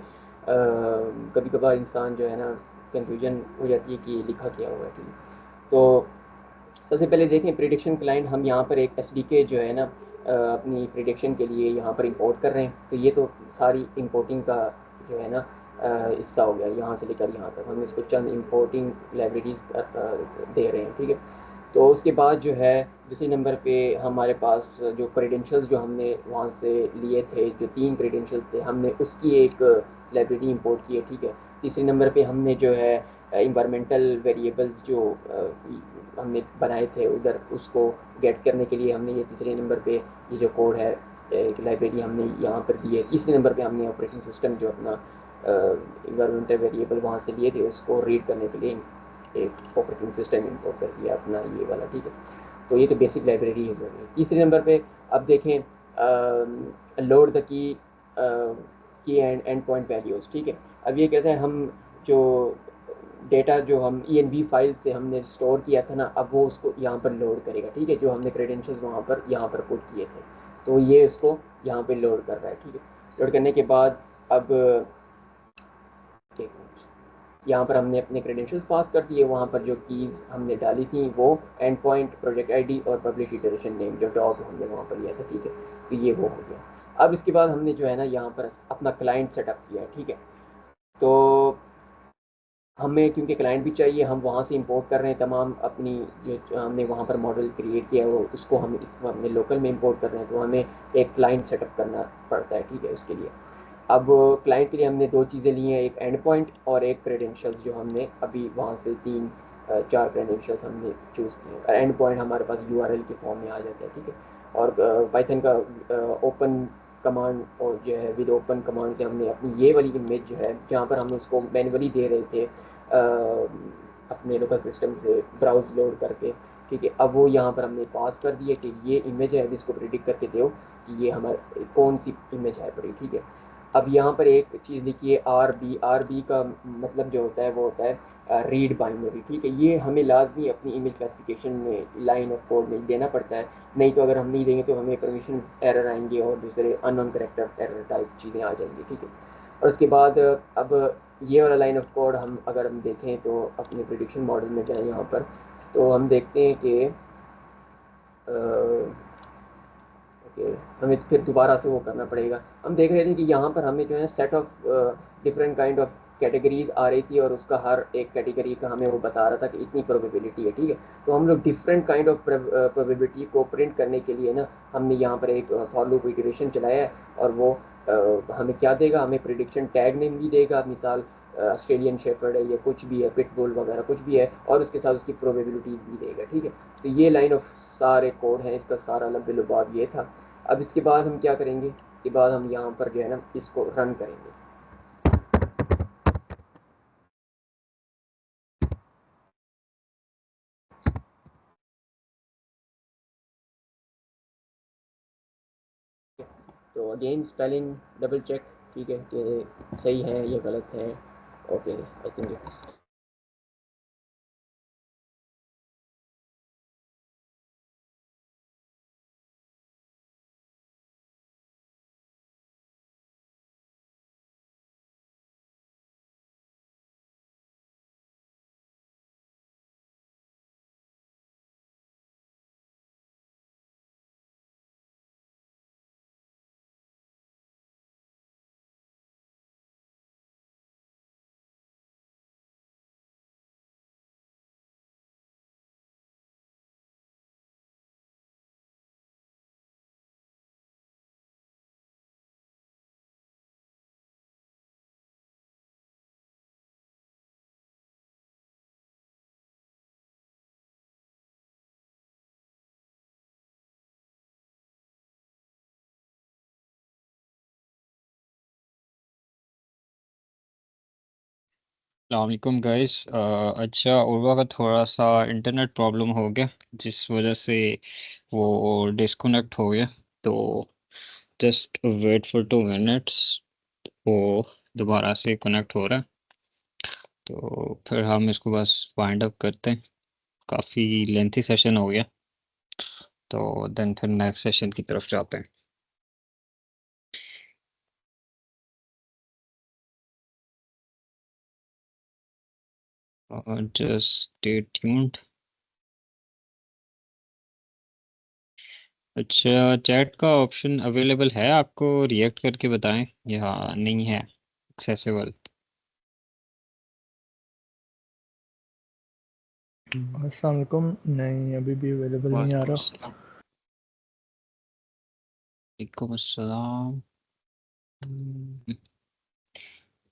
कभी कभार इंसान जो है ना कंफ्यूजन हो जाती है कि लिखा क्या हुआ है, ठीक है। तो सबसे पहले देखें प्रिडिक्शन क्लाइंट, हम यहाँ पर एक एस जो है ना अपनी प्रिडिक्शन के लिए यहाँ पर इंपोर्ट कर रहे हैं। तो ये तो सारी इंपोर्टिंग का जो है ना हिस्सा हो गया, यहाँ से लेकर यहाँ तक हम इसको चंद इंपोर्टिंग लाइब्रेरीज दे रहे हैं, ठीक है। तो उसके बाद जो है दूसरे नंबर पे हमारे पास जो क्रेडेंशियल्स जो हमने वहाँ से लिए थे, जो 3 क्रेडेंशियल्स थे, हमने उसकी एक लाइब्रेरी इंपोर्ट की है, ठीक है। तीसरे नंबर पे हमने जो है इन्वायरमेंटल वेरिएबल्स जो हमने बनाए थे उधर, उसको गेट करने के लिए हमने ये तीसरे नंबर पे ये जो कोड है एक लाइब्रेरी हमने यहाँ पर दी है। तीसरे नंबर पे हमने ऑपरेटिंग सिस्टम जो अपना इन्वायरमेंटल वेरिएबल वहाँ से लिए थे उसको रीड करने के लिए एक ऑपरेटिंग सिस्टम इंपोर्ट कर दिया अपना ये वाला, ठीक है। तो ये तो बेसिक लाइब्रेरी है जो है। तीसरे नंबर पे अब देखें load the key and point values, ठीक है। अब ये कहते हैं हम जो डेटा जो हम ENV फाइल से हमने स्टोर किया था ना, अब वो उसको यहाँ पर लोड करेगा, ठीक है। जो हमने क्रेडेंशियल्स वहाँ पर पुट किए थे, तो ये इसको यहाँ पे लोड कर रहा है, ठीक है। लोड करने के बाद अब यहाँ पर हमने अपने क्रेडेंशियल्स पास कर दिए, वहाँ पर जो कीज़ हमने डाली थी वो एंड पॉइंट, प्रोजेक्ट आईडी और पब्लिश इटरेशन नेम जो डॉग हमने वहाँ पर लिया था, ठीक है। तो ये वो हो गया। अब इसके बाद हमने जो है ना यहाँ पर अपना क्लाइंट सेटअप किया है, ठीक है। तो हमें क्योंकि क्लाइंट भी चाहिए, हम वहाँ से इंपोर्ट कर रहे हैं तमाम अपनी जो हमने वहाँ पर मॉडल क्रिएट किया है वो, उसको हम इसको अपने लोकल में इंपोर्ट कर रहे हैं, तो हमें एक क्लाइंट सेटअप करना पड़ता है, ठीक है, उसके लिए। अब क्लाइंट के लिए हमने 2 चीज़ें ली हैं, एक एंड पॉइंट और एक क्रेडेंशियल्स जो हमने अभी वहाँ से 3-4 क्रेडेंशियल्स हमने चूज़ किए। और एंड पॉइंट हमारे पास URL के फॉर्म में आ जाता है, ठीक है। और पाइथन का ओपन कमांड और जो है विद ओपन कमांड से हमने अपनी ये वाली इमेज जो है जहाँ पर हम उसको मैनुअली दे रहे थे अपने लोकल सिस्टम से ब्राउज लोड करके, ठीक है। अब वो यहाँ पर हमने पास कर दिए कि ये इमेज है, इसको प्रिडिक्ट करके दो कि ये हमारे कौन सी इमेज है पड़ी, ठीक है। अब यहाँ पर एक चीज़ लिखिए आर बी का मतलब जो होता है वो होता है रीड बाइनरी, ठीक है। ये हमें लाजमी अपनी इमेज क्लासिफिकेशन में लाइन ऑफ कोड में देना पड़ता है, नहीं तो अगर हम नहीं देंगे तो हमें परमिशन एरर आएंगे और दूसरे अननोन करेक्टर एरर टाइप चीज़ें आ जाएंगी, ठीक है। और उसके बाद अब ये वाला लाइन ऑफ कोड हम अगर हम देखें तो अपने प्रिडिक्शन मॉडल में जाएँ यहाँ पर, तो हम देखते हैं कि ओके, हमें फिर दोबारा से वो करना पड़ेगा। हम देख रहे थे कि यहाँ पर हमें जो है set of different kind of categories आ रही थी और उसका हर एक कैटेगरी का हमें वो बता रहा था कि इतनी प्रोबेबिलिटी है, ठीक है। तो हम लोग डिफरेंट काइंड ऑफ प्रोबेबिलिटी को प्रिंट करने के लिए ना हमने यहाँ पर एक फॉर लूप इटरेशन चलाया है, और वो हमें क्या देगा, हमें प्रिडिक्शन टैग नेम भी देगा, मिसाल ऑस्ट्रेलियन शेफर्ड है या कुछ भी है, पिटबुल वगैरह कुछ भी है, और उसके साथ उसकी प्रोबेबिलिटी भी देगा, ठीक है। तो ये लाइन ऑफ सारे कोड हैं, इसका सारा लब्बे लुबाब ये था। अब इसके बाद हम क्या करेंगे, इसके बाद हम यहाँ पर जो है ना इसको रन करेंगे। तो अगेन स्पेलिंग डबल चेक, ठीक है, कि सही है या गलत है। ओके, आई थिंक इट्स वालेकुम गाइस। अच्छा, उर्वा का थोड़ा सा इंटरनेट प्रॉब्लम हो गया जिस वजह से वो डिस्कनेक्ट हो गया। तो जस्ट वेट फॉर 2 मिनट्स, वो दोबारा से कनेक्ट हो रहा है, तो फिर हम इसको बस वाइंड अप करते हैं। काफ़ी लेंथी सेशन हो गया, तो देन फिर नेक्स्ट सेशन की तरफ जाते हैं। Just stay tuned. अच्छा, चैट का ऑप्शन अवेलेबल है, आपको रिएक्ट करके बताएं या नहीं है एक्सेसिबल? अस्सलाम वालेकुम। नहीं, अभी भी अवेलेबल नहीं आ वालेकुम रहा। अस्सलाम। वालेकुम अस्सलाम।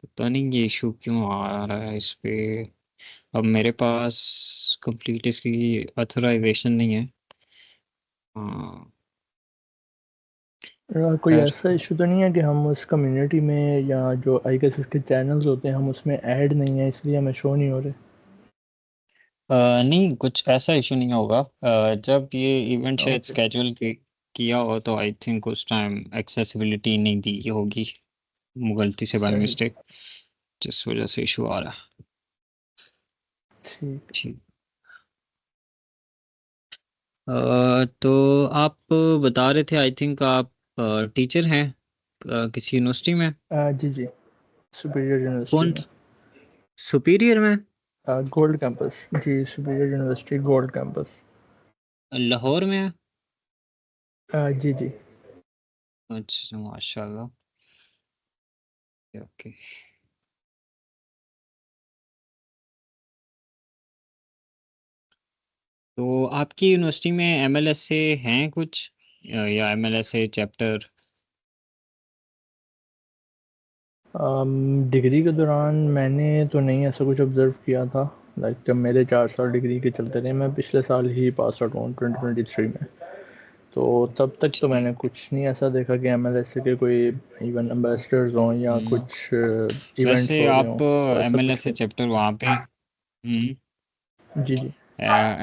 पता नहीं ये इशू क्यों आ रहा है इस पे। अब मेरे पास कंप्लीट इसकी अथोराइजेशन नहीं है। हाँ, कोई खैर। ऐसा इशू तो नहीं है कि हम उस कम्युनिटी में या जो आई गेस इसके चैनल्स होते हैं हम उसमें ऐड नहीं है इसलिए हमें शो नहीं हो रहे? नहीं, कुछ ऐसा इशू नहीं होगा। जब ये इवेंट शायद ओके। स्केड्यूल किया हो तो आई थिंक उस टाइम एक्सेसिबिलिटी नहीं दी होगी, गलती से बाय सही। मिस्टेक, जिस वजह से इशू आ रहा है। ठीक। ठीक। तो आप बता रहे थे, आई थिंक आप टीचर हैं किसी यूनिवर्सिटी में। जी जी, सुपीरियर यूनिवर्सिटी कौन? में। सुपीरियर में? Gold campus. जी, superior university gold campus. Lahore में है? जी जी। अच्छा, माशाल्लाह। ओके। तो आपकी यूनिवर्सिटी में एमएलएसए हैं कुछ, या एमएलएसए चैप्टर? डिग्री के दौरान मैंने तो नहीं ऐसा कुछ ऑब्ज़र्व किया था। लाइक जब मेरे 4 साल डिग्री के चलते रहे, मैं पिछले साल ही पास आउट हूँ 2023 में। तो तब तक तो मैंने कुछ नहीं ऐसा देखा कि एमएलएसए के कोई इवन एम्बेसडर्स हों या हम्म, कुछ इवेंट्स वैसे हो रहे हों, आप तो ऐसा कुछ एमएलएसए नहीं। चैप्टर वहाँ पे, जी जी।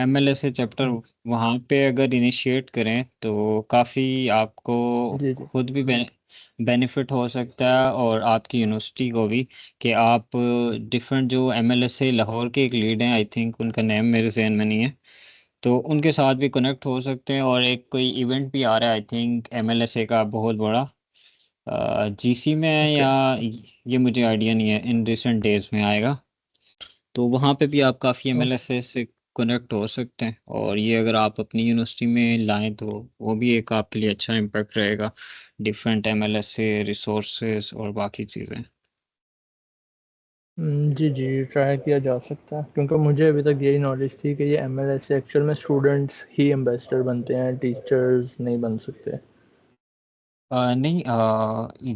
एमएलएसए चैप्टर वहाँ पे अगर इनिशिएट करें तो काफ़ी आपको जी जी। खुद भी बेनिफिट हो सकता है और आपकी यूनिवर्सिटी को भी, कि आप डिफरेंट जो एमएलएसए लाहौर के एक लीड हैं, आई थिंक उनका नेम मेरे जहन में नहीं है, तो उनके साथ भी कनेक्ट हो सकते हैं। और एक कोई इवेंट भी आ रहा है आई थिंक एमएलएसए का बहुत बड़ा, जीसी में है ओके। या ये मुझे आइडिया नहीं है, इन रिसेंट डेज में आएगा। तो वहाँ पे भी आप काफ़ी एमएलएसए से कनेक्ट हो सकते हैं, और ये अगर आप अपनी यूनिवर्सिटी में लाएं तो वो भी एक आपके लिए अच्छा इम्पैक्ट रहेगा, डिफरेंट एमएलएसए रिसोर्सेज और बाकी चीज़ें। जी जी, ट्राई किया जा सकता है क्योंकि मुझे अभी तक यही नॉलेज थी कि ये एमएलएसए एक्चुअल में स्टूडेंट्स ही एम्बेसडर बनते हैं, टीचर्स नहीं बन सकते। नहीं,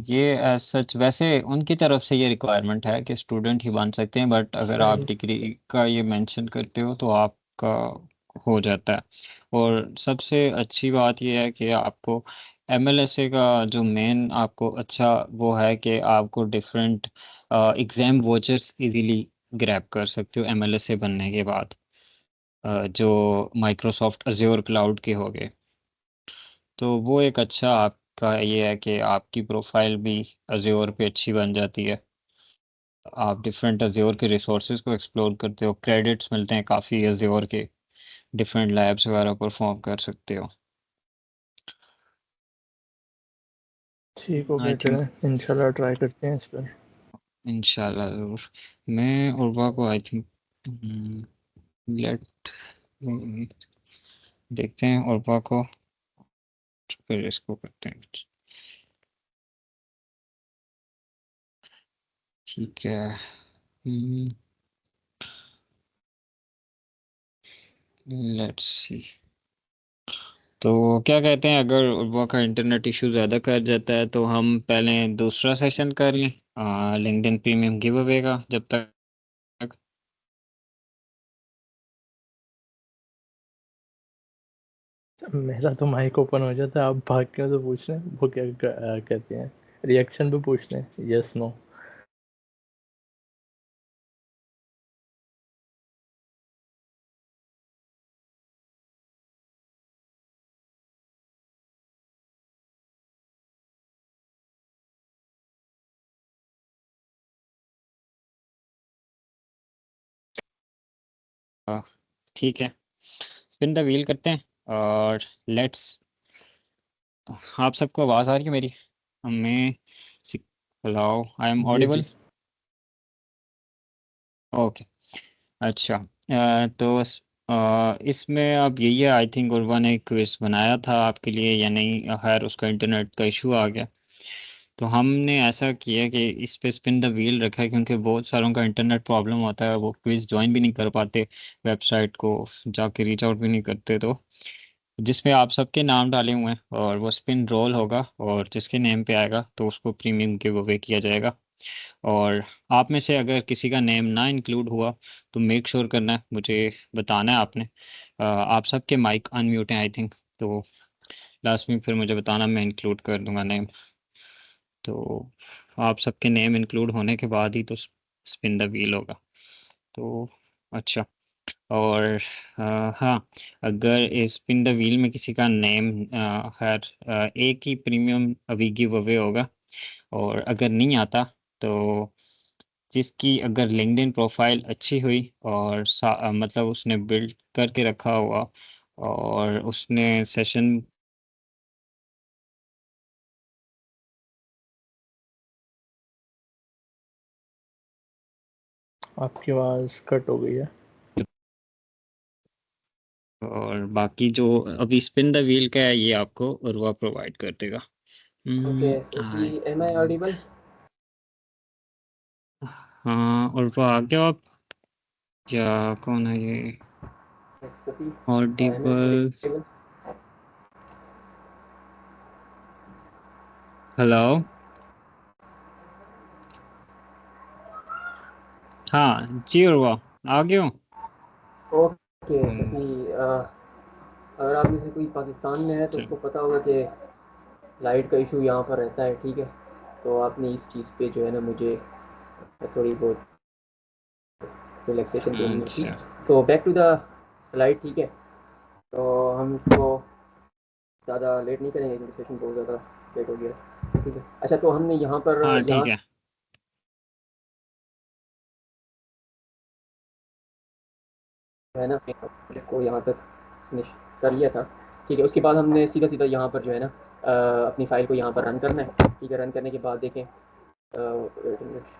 ये एज सच वैसे उनकी तरफ से ये रिक्वायरमेंट है कि स्टूडेंट ही बन सकते हैं, बट अगर आप सही। डिग्री का ये मेंशन करते हो तो आपका हो जाता है। और सबसे अच्छी बात ये है कि आपको एमएलएसए का जो मेन आपको अच्छा वो है कि आपको different exam vouchers easily grab कर सकते हो एमएलएसए बनने के बाद, जो माइक्रोसॉफ्ट अज्योर क्लाउड के हो गए। तो वो एक अच्छा आपका ये है कि आपकी प्रोफाइल भी अज्योर पे अच्छी बन जाती है, आप डिफरेंट अज्योर के रिसोर्सेज को एक्सप्लोर करते हो, क्रेडिट्स मिलते हैं काफ़ी अज्योर के, डिफरेंट लैब्स वगैरह परफॉर्म कर सकते हो। ठीक हो आई गया, थिंक चलें इंशाल्लाह ट्राई करते हैं इस पर। इंशाल्लाह ज़रूर। मैं उर्वा को आई थिंक लेट देखते हैं उर्वा को, फिर इसको करते हैं। ठीक है। Let's see. तो क्या कहते हैं, अगर उर्वा का इंटरनेट इशू ज़्यादा कर जाता है तो हम पहले दूसरा सेशन कर लें लिंक्डइन प्रीमियम गिव अवे का, जब तक। मेरा तो माइक ओपन हो जाता है, आप भाग के तो पूछ रहे हैं वो क्या कहते हैं, रिएक्शन पे पूछ रहे हैं, यस नो? ठीक है, स्पिन द व्हील करते हैं और लेट्स। आप सबको आवाज़ आ रही है मेरी? हमें हेलो, आई एम जी जी। ऑडिबल? ओके। अच्छा तो इसमें अब यही है, आई थिंक उर्वा ने क्विज बनाया था आपके लिए या नहीं, खैर उसका इंटरनेट का इशू आ गया। तो हमने ऐसा किया कि इस पे स्पिन द व्हील रखा है, क्योंकि बहुत सारों का इंटरनेट प्रॉब्लम होता है, वो क्विज ज्वाइन भी नहीं कर पाते, वेबसाइट को जाके रीच आउट भी नहीं करते। तो जिसमें आप सबके नाम डाले हुए हैं और वो स्पिन रोल होगा, और जिसके नेम पे आएगा तो उसको प्रीमियम गिव अवे किया जाएगा। और आप में से अगर किसी का नेम ना इंक्लूड हुआ तो मेक श्योर करना है, मुझे बताना है आपने। आप सबके माइक अनम्यूट हैं आई थिंक, तो लास्ट में फिर मुझे बताना, मैं इंक्लूड कर दूंगा नेम। तो आप सबके नेम इंक्लूड होने के बाद ही तो स्पिन द व्हील होगा। तो अच्छा, और हाँ, अगर इस स्पिन द व्हील में किसी का नेम खैर एक ही प्रीमियम अभी गिव अवे होगा। और अगर नहीं आता तो जिसकी अगर लिंक्डइन प्रोफाइल अच्छी हुई और मतलब उसने बिल्ड करके रखा हुआ और उसने सेशन। आपकी आवाज़ कट हो गई है। और बाकी जो अभी स्पिन द व्हील का है ये आपको उर्वा प्रोवाइड कर देगा। Okay, I am I think audible? हाँ, उर्वा आ गया आप, या कौन है ये? Safi, am I audible. Audible? Hello. हाँ जी उर्वा, आ गया हूँ। ओके हम्म, सफी, अगर आप में से कोई पाकिस्तान में है तो चल। उसको पता होगा कि लाइट का इशू यहाँ पर रहता है, ठीक है। तो आपने इस चीज़ पे जो है ना मुझे थोड़ी बहुत रिलैक्सेशन देनी होती। अच्छा तो बैक टू द स्लाइड, ठीक है। तो हम इसको ज़्यादा लेट नहीं करेंगे क्योंकि सेशन बहुत ज़्यादा लेट हो गया, ठीक है। अच्छा, तो हमने यहाँ पर हाँ यहाँ ठीक है। जो है ना अपने प्रोजेक्ट को यहाँ तक फिनिश कर लिया था, ठीक है। उसके बाद हमने सीधा सीधा यहाँ पर जो है ना अपनी फ़ाइल को यहाँ पर रन करना है, ठीक है। रन करने के बाद देखें, wait a minute।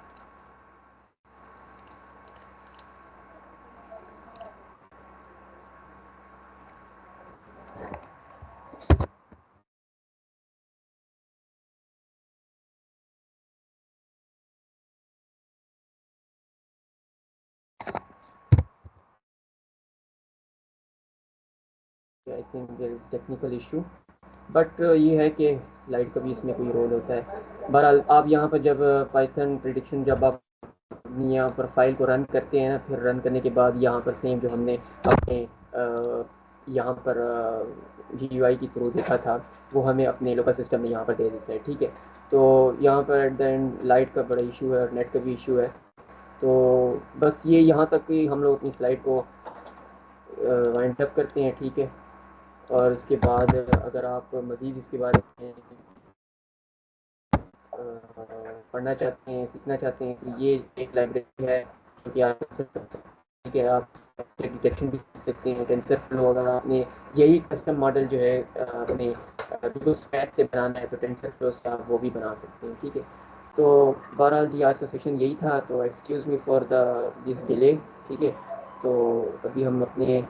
I think there is technical issue, but ये है कि लाइट का भी इसमें कोई रोल होता है। बहरहाल आप यहाँ पर जब पाइथन प्रिडिक्शन जब आप अपनी यहाँ पर फाइल को रन करते हैं ना, फिर रन करने के बाद यहाँ पर सेम जो हमने अपने यहाँ पर GUI की थ्रू देखा था, वो हमें अपने लोकल सिस्टम में यहाँ पर दे देता है, ठीक है। तो यहाँ पर एट द एंड लाइट का बड़ा इशू है और नेट का भी इशू है। तो बस ये यहाँ तक ही हम लोग अपनी स्लाइड को वाइंड अप करते हैं, ठीक है। और इसके बाद अगर आप मज़ीद इसके बारे में पढ़ना चाहते हैं, सीखना चाहते हैं, तो ये एक लाइब्रेरी है जो कि आप एक्सेस कर सकते हैं, ठीक है। आप डिटेक्शन भी सीख सकते हैं, टेंसर फ्लो अगर आपने यही कस्टम मॉडल जो है अपने बिल्कुल स्क्रैच से बनाना है तो टेंसर फ्लो से आप वो भी बना सकते हैं, ठीक है। तो बहरहाल जी आज का सेशन यही था, तो excuse me for the this delay, ठीक है। तो अभी हम अपने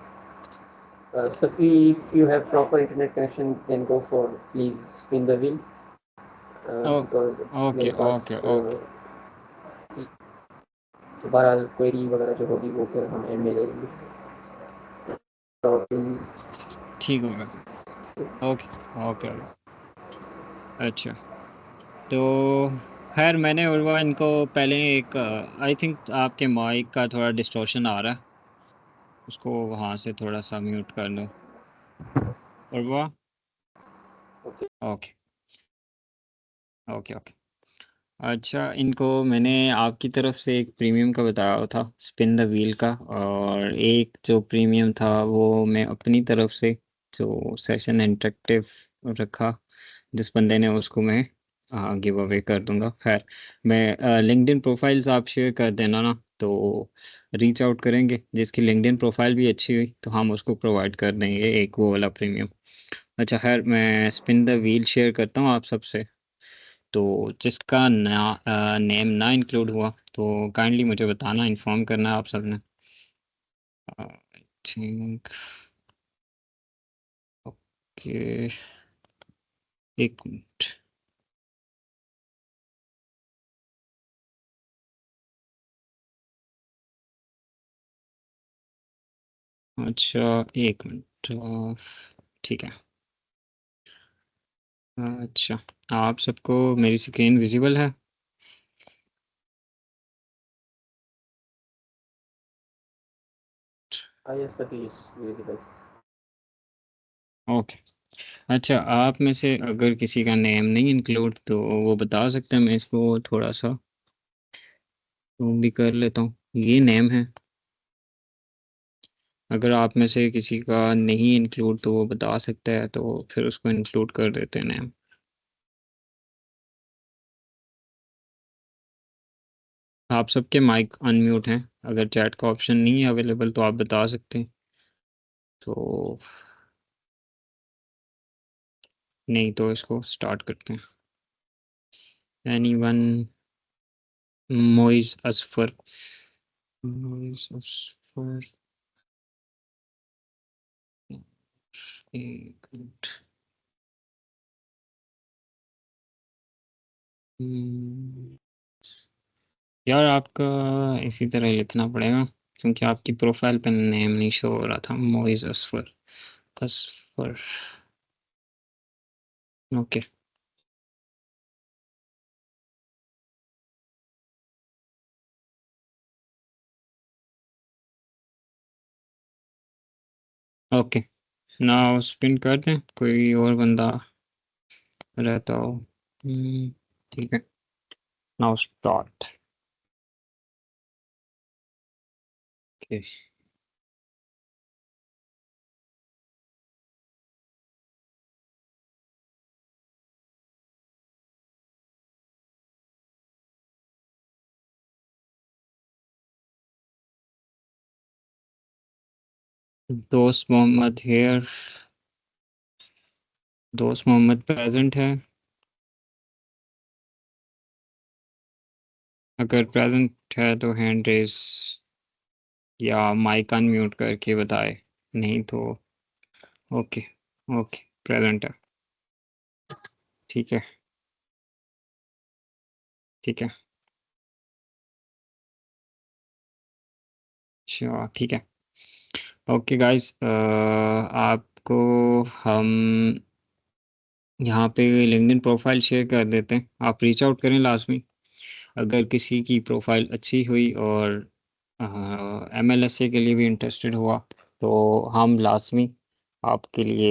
Safi, if you have proper internet connection then go for please spin the wheel, oh, because okay मेरे पास ओके ओके। बहरहाल क्वेरी वगैरह जो होगी वो फिर हम एंड में ले लेंगे। तो ठीक होगा। Okay okay. अच्छा, तो खैर मैंने उर्वा इनको पहले एक, आई थिंक आपके माइक का थोड़ा डिस्टॉर्शन आ रहा है, उसको वहाँ से थोड़ा सा म्यूट कर लो Urwa. Okay, okay okay okay. अच्छा, इनको मैंने आपकी तरफ से एक प्रीमियम का बताया था, स्पिन द व्हील का, और एक जो प्रीमियम था वो मैं अपनी तरफ से जो सेशन इंटरेक्टिव रखा जिस बंदे ने, उसको मैं गिव अवे कर दूंगा। खैर मैं लिंक्डइन प्रोफाइल्स आप शेयर कर देना ना, तो रीच आउट करेंगे जिसकी लिंक्डइन प्रोफाइल भी अच्छी हुई तो हम उसको प्रोवाइड कर देंगे एक वो वाला प्रीमियम। अच्छा खैर, मैं स्पिन द व्हील शेयर करता हूँ आप सबसे। तो जिसका नेम ना इंक्लूड हुआ तो काइंडली मुझे बताना, इन्फॉर्म करना आप सबने। आई थिंक ओके, एक मिनट। अच्छा, एक मिनट। ठीक है। अच्छा, आप सबको मेरी स्क्रीन विजिबल है? yes Satish, visible. ओके। अच्छा, आप में से अगर किसी का नेम नहीं इंक्लूड तो वो बता सकते हैं, मैं इसको थोड़ा सा जूम भी कर लेता हूँ। ये नेम है, अगर आप में से किसी का नहीं इंक्लूड तो वो बता सकता है, तो फिर उसको इंक्लूड कर देते हैं नेम। आप सबके माइक अनम्यूट हैं, अगर चैट का ऑप्शन नहीं है अवेलेबल तो आप बता सकते हैं, तो नहीं तो इसको स्टार्ट करते हैं। एनीवन? मोइज असफर। मोइज असफर, एक मिनट। हम्म, यार आपका इसी तरह लिखना पड़ेगा, क्योंकि आपकी प्रोफाइल पे नेम नहीं शो हो रहा था। Moiz Asfar. Asfar. Okay. Okay, now spin कर दें, कोई और बंदा रहता हो। ठीक है, नाउ स्टार्ट। ओके। दोस्त मोहम्मद हेयर। दोस्त मोहम्मद प्रेजेंट है? अगर प्रेजेंट है तो हैंड रेस या माइक अनम्यूट करके बताए, नहीं तो ओके। ओके, प्रेजेंट है। ठीक है। ठीक है। अच्छा, ठीक है। ओके गाइस, आपको हम यहाँ पे लिंक्डइन प्रोफाइल शेयर कर देते हैं, आप रीच आउट करें लाजमी। अगर किसी की प्रोफाइल अच्छी हुई और एमएलएसए के लिए भी इंटरेस्टेड हुआ तो हम लाजमी आपके लिए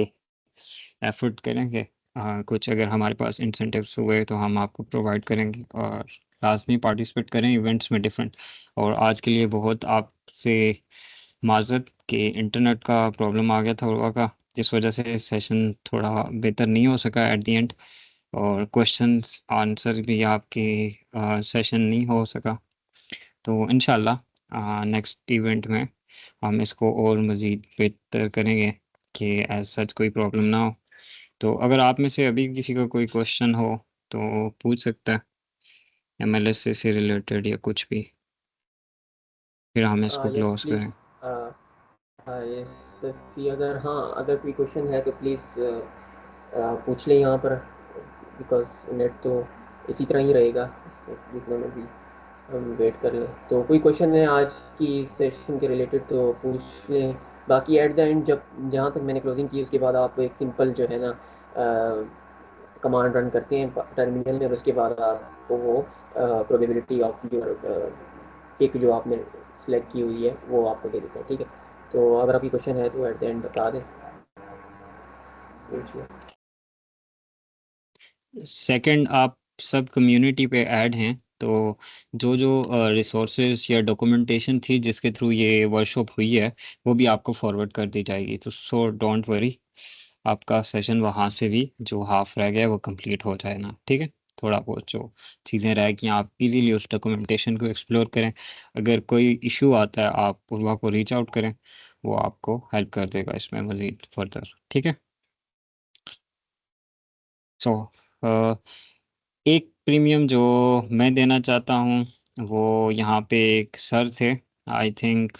एफर्ट करेंगे। कुछ अगर हमारे पास इंसेंटिव्स हुए तो हम आपको प्रोवाइड करेंगे, और लाजमी पार्टिसिपेट करें इवेंट्स में डिफरेंट। और आज के लिए बहुत आपसे माजरत कि इंटरनेट का प्रॉब्लम आ गया था थोड़ा का, जिस वजह से सेशन थोड़ा बेहतर नहीं हो सका एट द एंड, और क्वेश्चंस आंसर भी आपके सेशन नहीं हो सका। तो इंशाल्लाह नेक्स्ट इवेंट में हम इसको और मज़ीद बेहतर करेंगे कि एज सच कोई प्रॉब्लम ना हो। तो अगर आप में से अभी किसी का कोई क्वेश्चन हो तो पूछ सकता है, एमएलएस से रिलेटेड या कुछ भी, फिर हम इसको यस क्लोज प्लीज़। करें। यस कि अगर हाँ अगर कोई क्वेश्चन है तो प्लीज़ पूछ लें यहाँ पर, बिकॉज नेट तो इसी तरह ही रहेगा जितना मर्जी हम वेट कर लें। तो कोई क्वेश्चन है आज की सेशन के रिलेटेड तो पूछ लें। बाकी एट द एंड जब जहाँ तक मैंने क्लोजिंग की उसके बाद आप एक सिंपल जो है ना कमांड रन करते हैं टर्मिनल में, और उसके बाद आपको वो प्रोबेबिलिटी ऑफ योर पिक जो आपने सेलेक्ट की हुई है वो आपको दे देते हैं। ठीक है, तो अगर आपकी क्वेश्चन है तो एट द एंड बता दें, पूछिए। सेकंड, आप सब कम्युनिटी पे ऐड हैं, तो जो जो रिसोर्सेज या डॉक्यूमेंटेशन थी जिसके थ्रू ये वर्कशॉप हुई है वो भी आपको फॉरवर्ड कर दी जाएगी, तो सो डोंट वरी, आपका सेशन वहाँ से भी जो हाफ रह गया है वो कंप्लीट हो जाए ना। ठीक है, थोड़ा बहुत जो चीज़ें रह गई आप इजीली उस डॉक्यूमेंटेशन को एक्सप्लोर करें। अगर कोई इशू आता है आप पूर्वा को रीच आउट करें, वो आपको हेल्प कर देगा इसमें मज़ीद फर्दर। ठीक है। सो एक प्रीमियम जो मैं देना चाहता हूँ, वो यहाँ पे एक सर थे, आई थिंक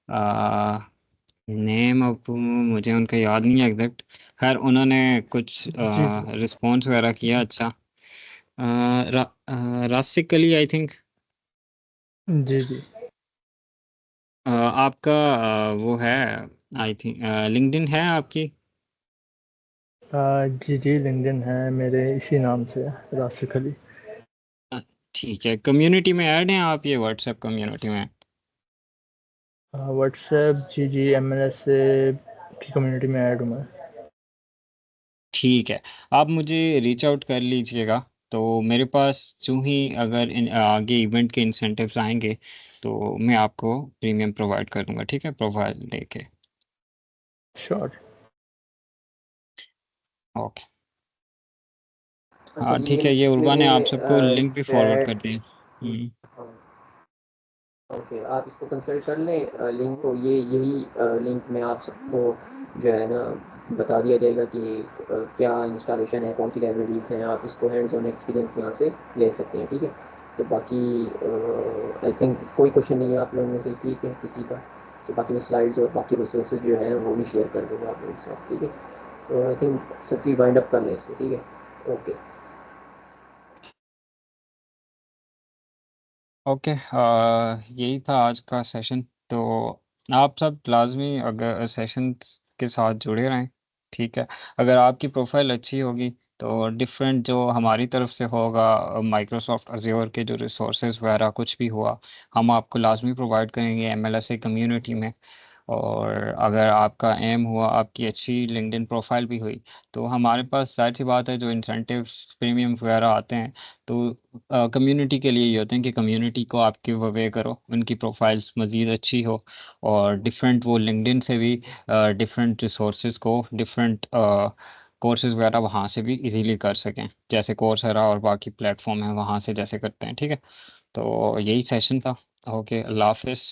नेम अब मुझे उनका याद नहीं है एग्जैक्ट। खैर उन्होंने कुछ जी जी रिस्पॉन्स वगैरह किया अच्छा। रासिक अली आई थिंक। जी जी। आपका वो है आई थिंक लिंक्डइन है आपकी। जी जी, लिंक्डइन है मेरे, इसी नाम से है, राशिक अली। अ, ठीक है, कम्युनिटी में ऐड हैं आप, ये व्हाट्सएप कम्युनिटी में? व्हाट्सएप, जी जी, MLS से की कम्युनिटी में ऐड हूँ मैं। ठीक है, आप मुझे रीच आउट कर लीजिएगा। तो मेरे पास जो ही अगर आगे इवेंट के इंसेंटिव्स आएंगे तो मैं आपको प्रीमियम प्रोवाइड कर दूंगा, ठीक है, प्रोफाइल लेके। श्योर। ओके। अच्छा हाँ ये ठीक है, ये उर्वा ने आप सबको लिंक भी फॉरवर्ड कर चैट, दिया। ओके आप इसको कंसल्ट कर लें लिंक को, ये यही लिंक में आप सबको जो है ना बता दिया जाएगा कि क्या इंस्टॉलेशन है, कौन सी लाइब्रेरीज हैं, आप इसको हैंड्स ऑन एक्सपीरियंस यहाँ से ले सकते हैं, ठीक है। तो बाकी आई थिंक कोई क्वेश्चन नहीं है आप लोगों में से, ठीक है किसी का? तो बाकी मैं स्लाइड्स और बाकी रिसोर्सेज जो है वो भी शेयर कर दूँगा आप लोगों के साथ, ठीक है। तो आई थिंक सबकी वाइंड अप कर लें इसको, ठीक है, ओके। ओके, यही था आज का सेशन। तो आप सब लाजमी अगर सेशन के साथ जुड़े रहें, ठीक है। अगर आपकी प्रोफाइल अच्छी होगी तो डिफरेंट जो हमारी तरफ से होगा, माइक्रोसॉफ्ट अज़्योर के जो रिसोर्सेज वगैरह कुछ भी हुआ, हम आपको लाजमी प्रोवाइड करेंगे MLS कम्युनिटी में। और अगर आपका एम हुआ, आपकी अच्छी लिंक्डइन प्रोफाइल भी हुई, तो हमारे पास जाहिर सी बात है जो इंसेंटिव्स प्रीमियम वगैरह आते हैं तो कम्युनिटी के लिए ये होते हैं कि कम्युनिटी को आप गिव अवे करो, उनकी प्रोफाइल्स मज़ीद अच्छी हो। और डिफरेंट वो लिंक्डइन से भी डिफरेंट रिसोर्सेज को, डिफरेंट कोर्सेज वगैरह वहाँ से भी इजीली कर सकें, जैसे कोर्सेरा और बाकी प्लेटफॉर्म है वहाँ से जैसे करते हैं, ठीक है। तो यही सेशन था। ओके, अल्लाह हाफिज़।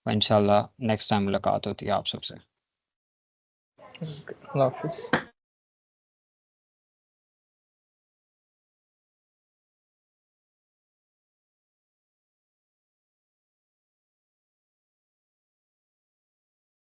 इंशाल्लाह नेक्स्ट टाइम मुलाकात होती है आप सबसे। अल्लाह हाफिज़।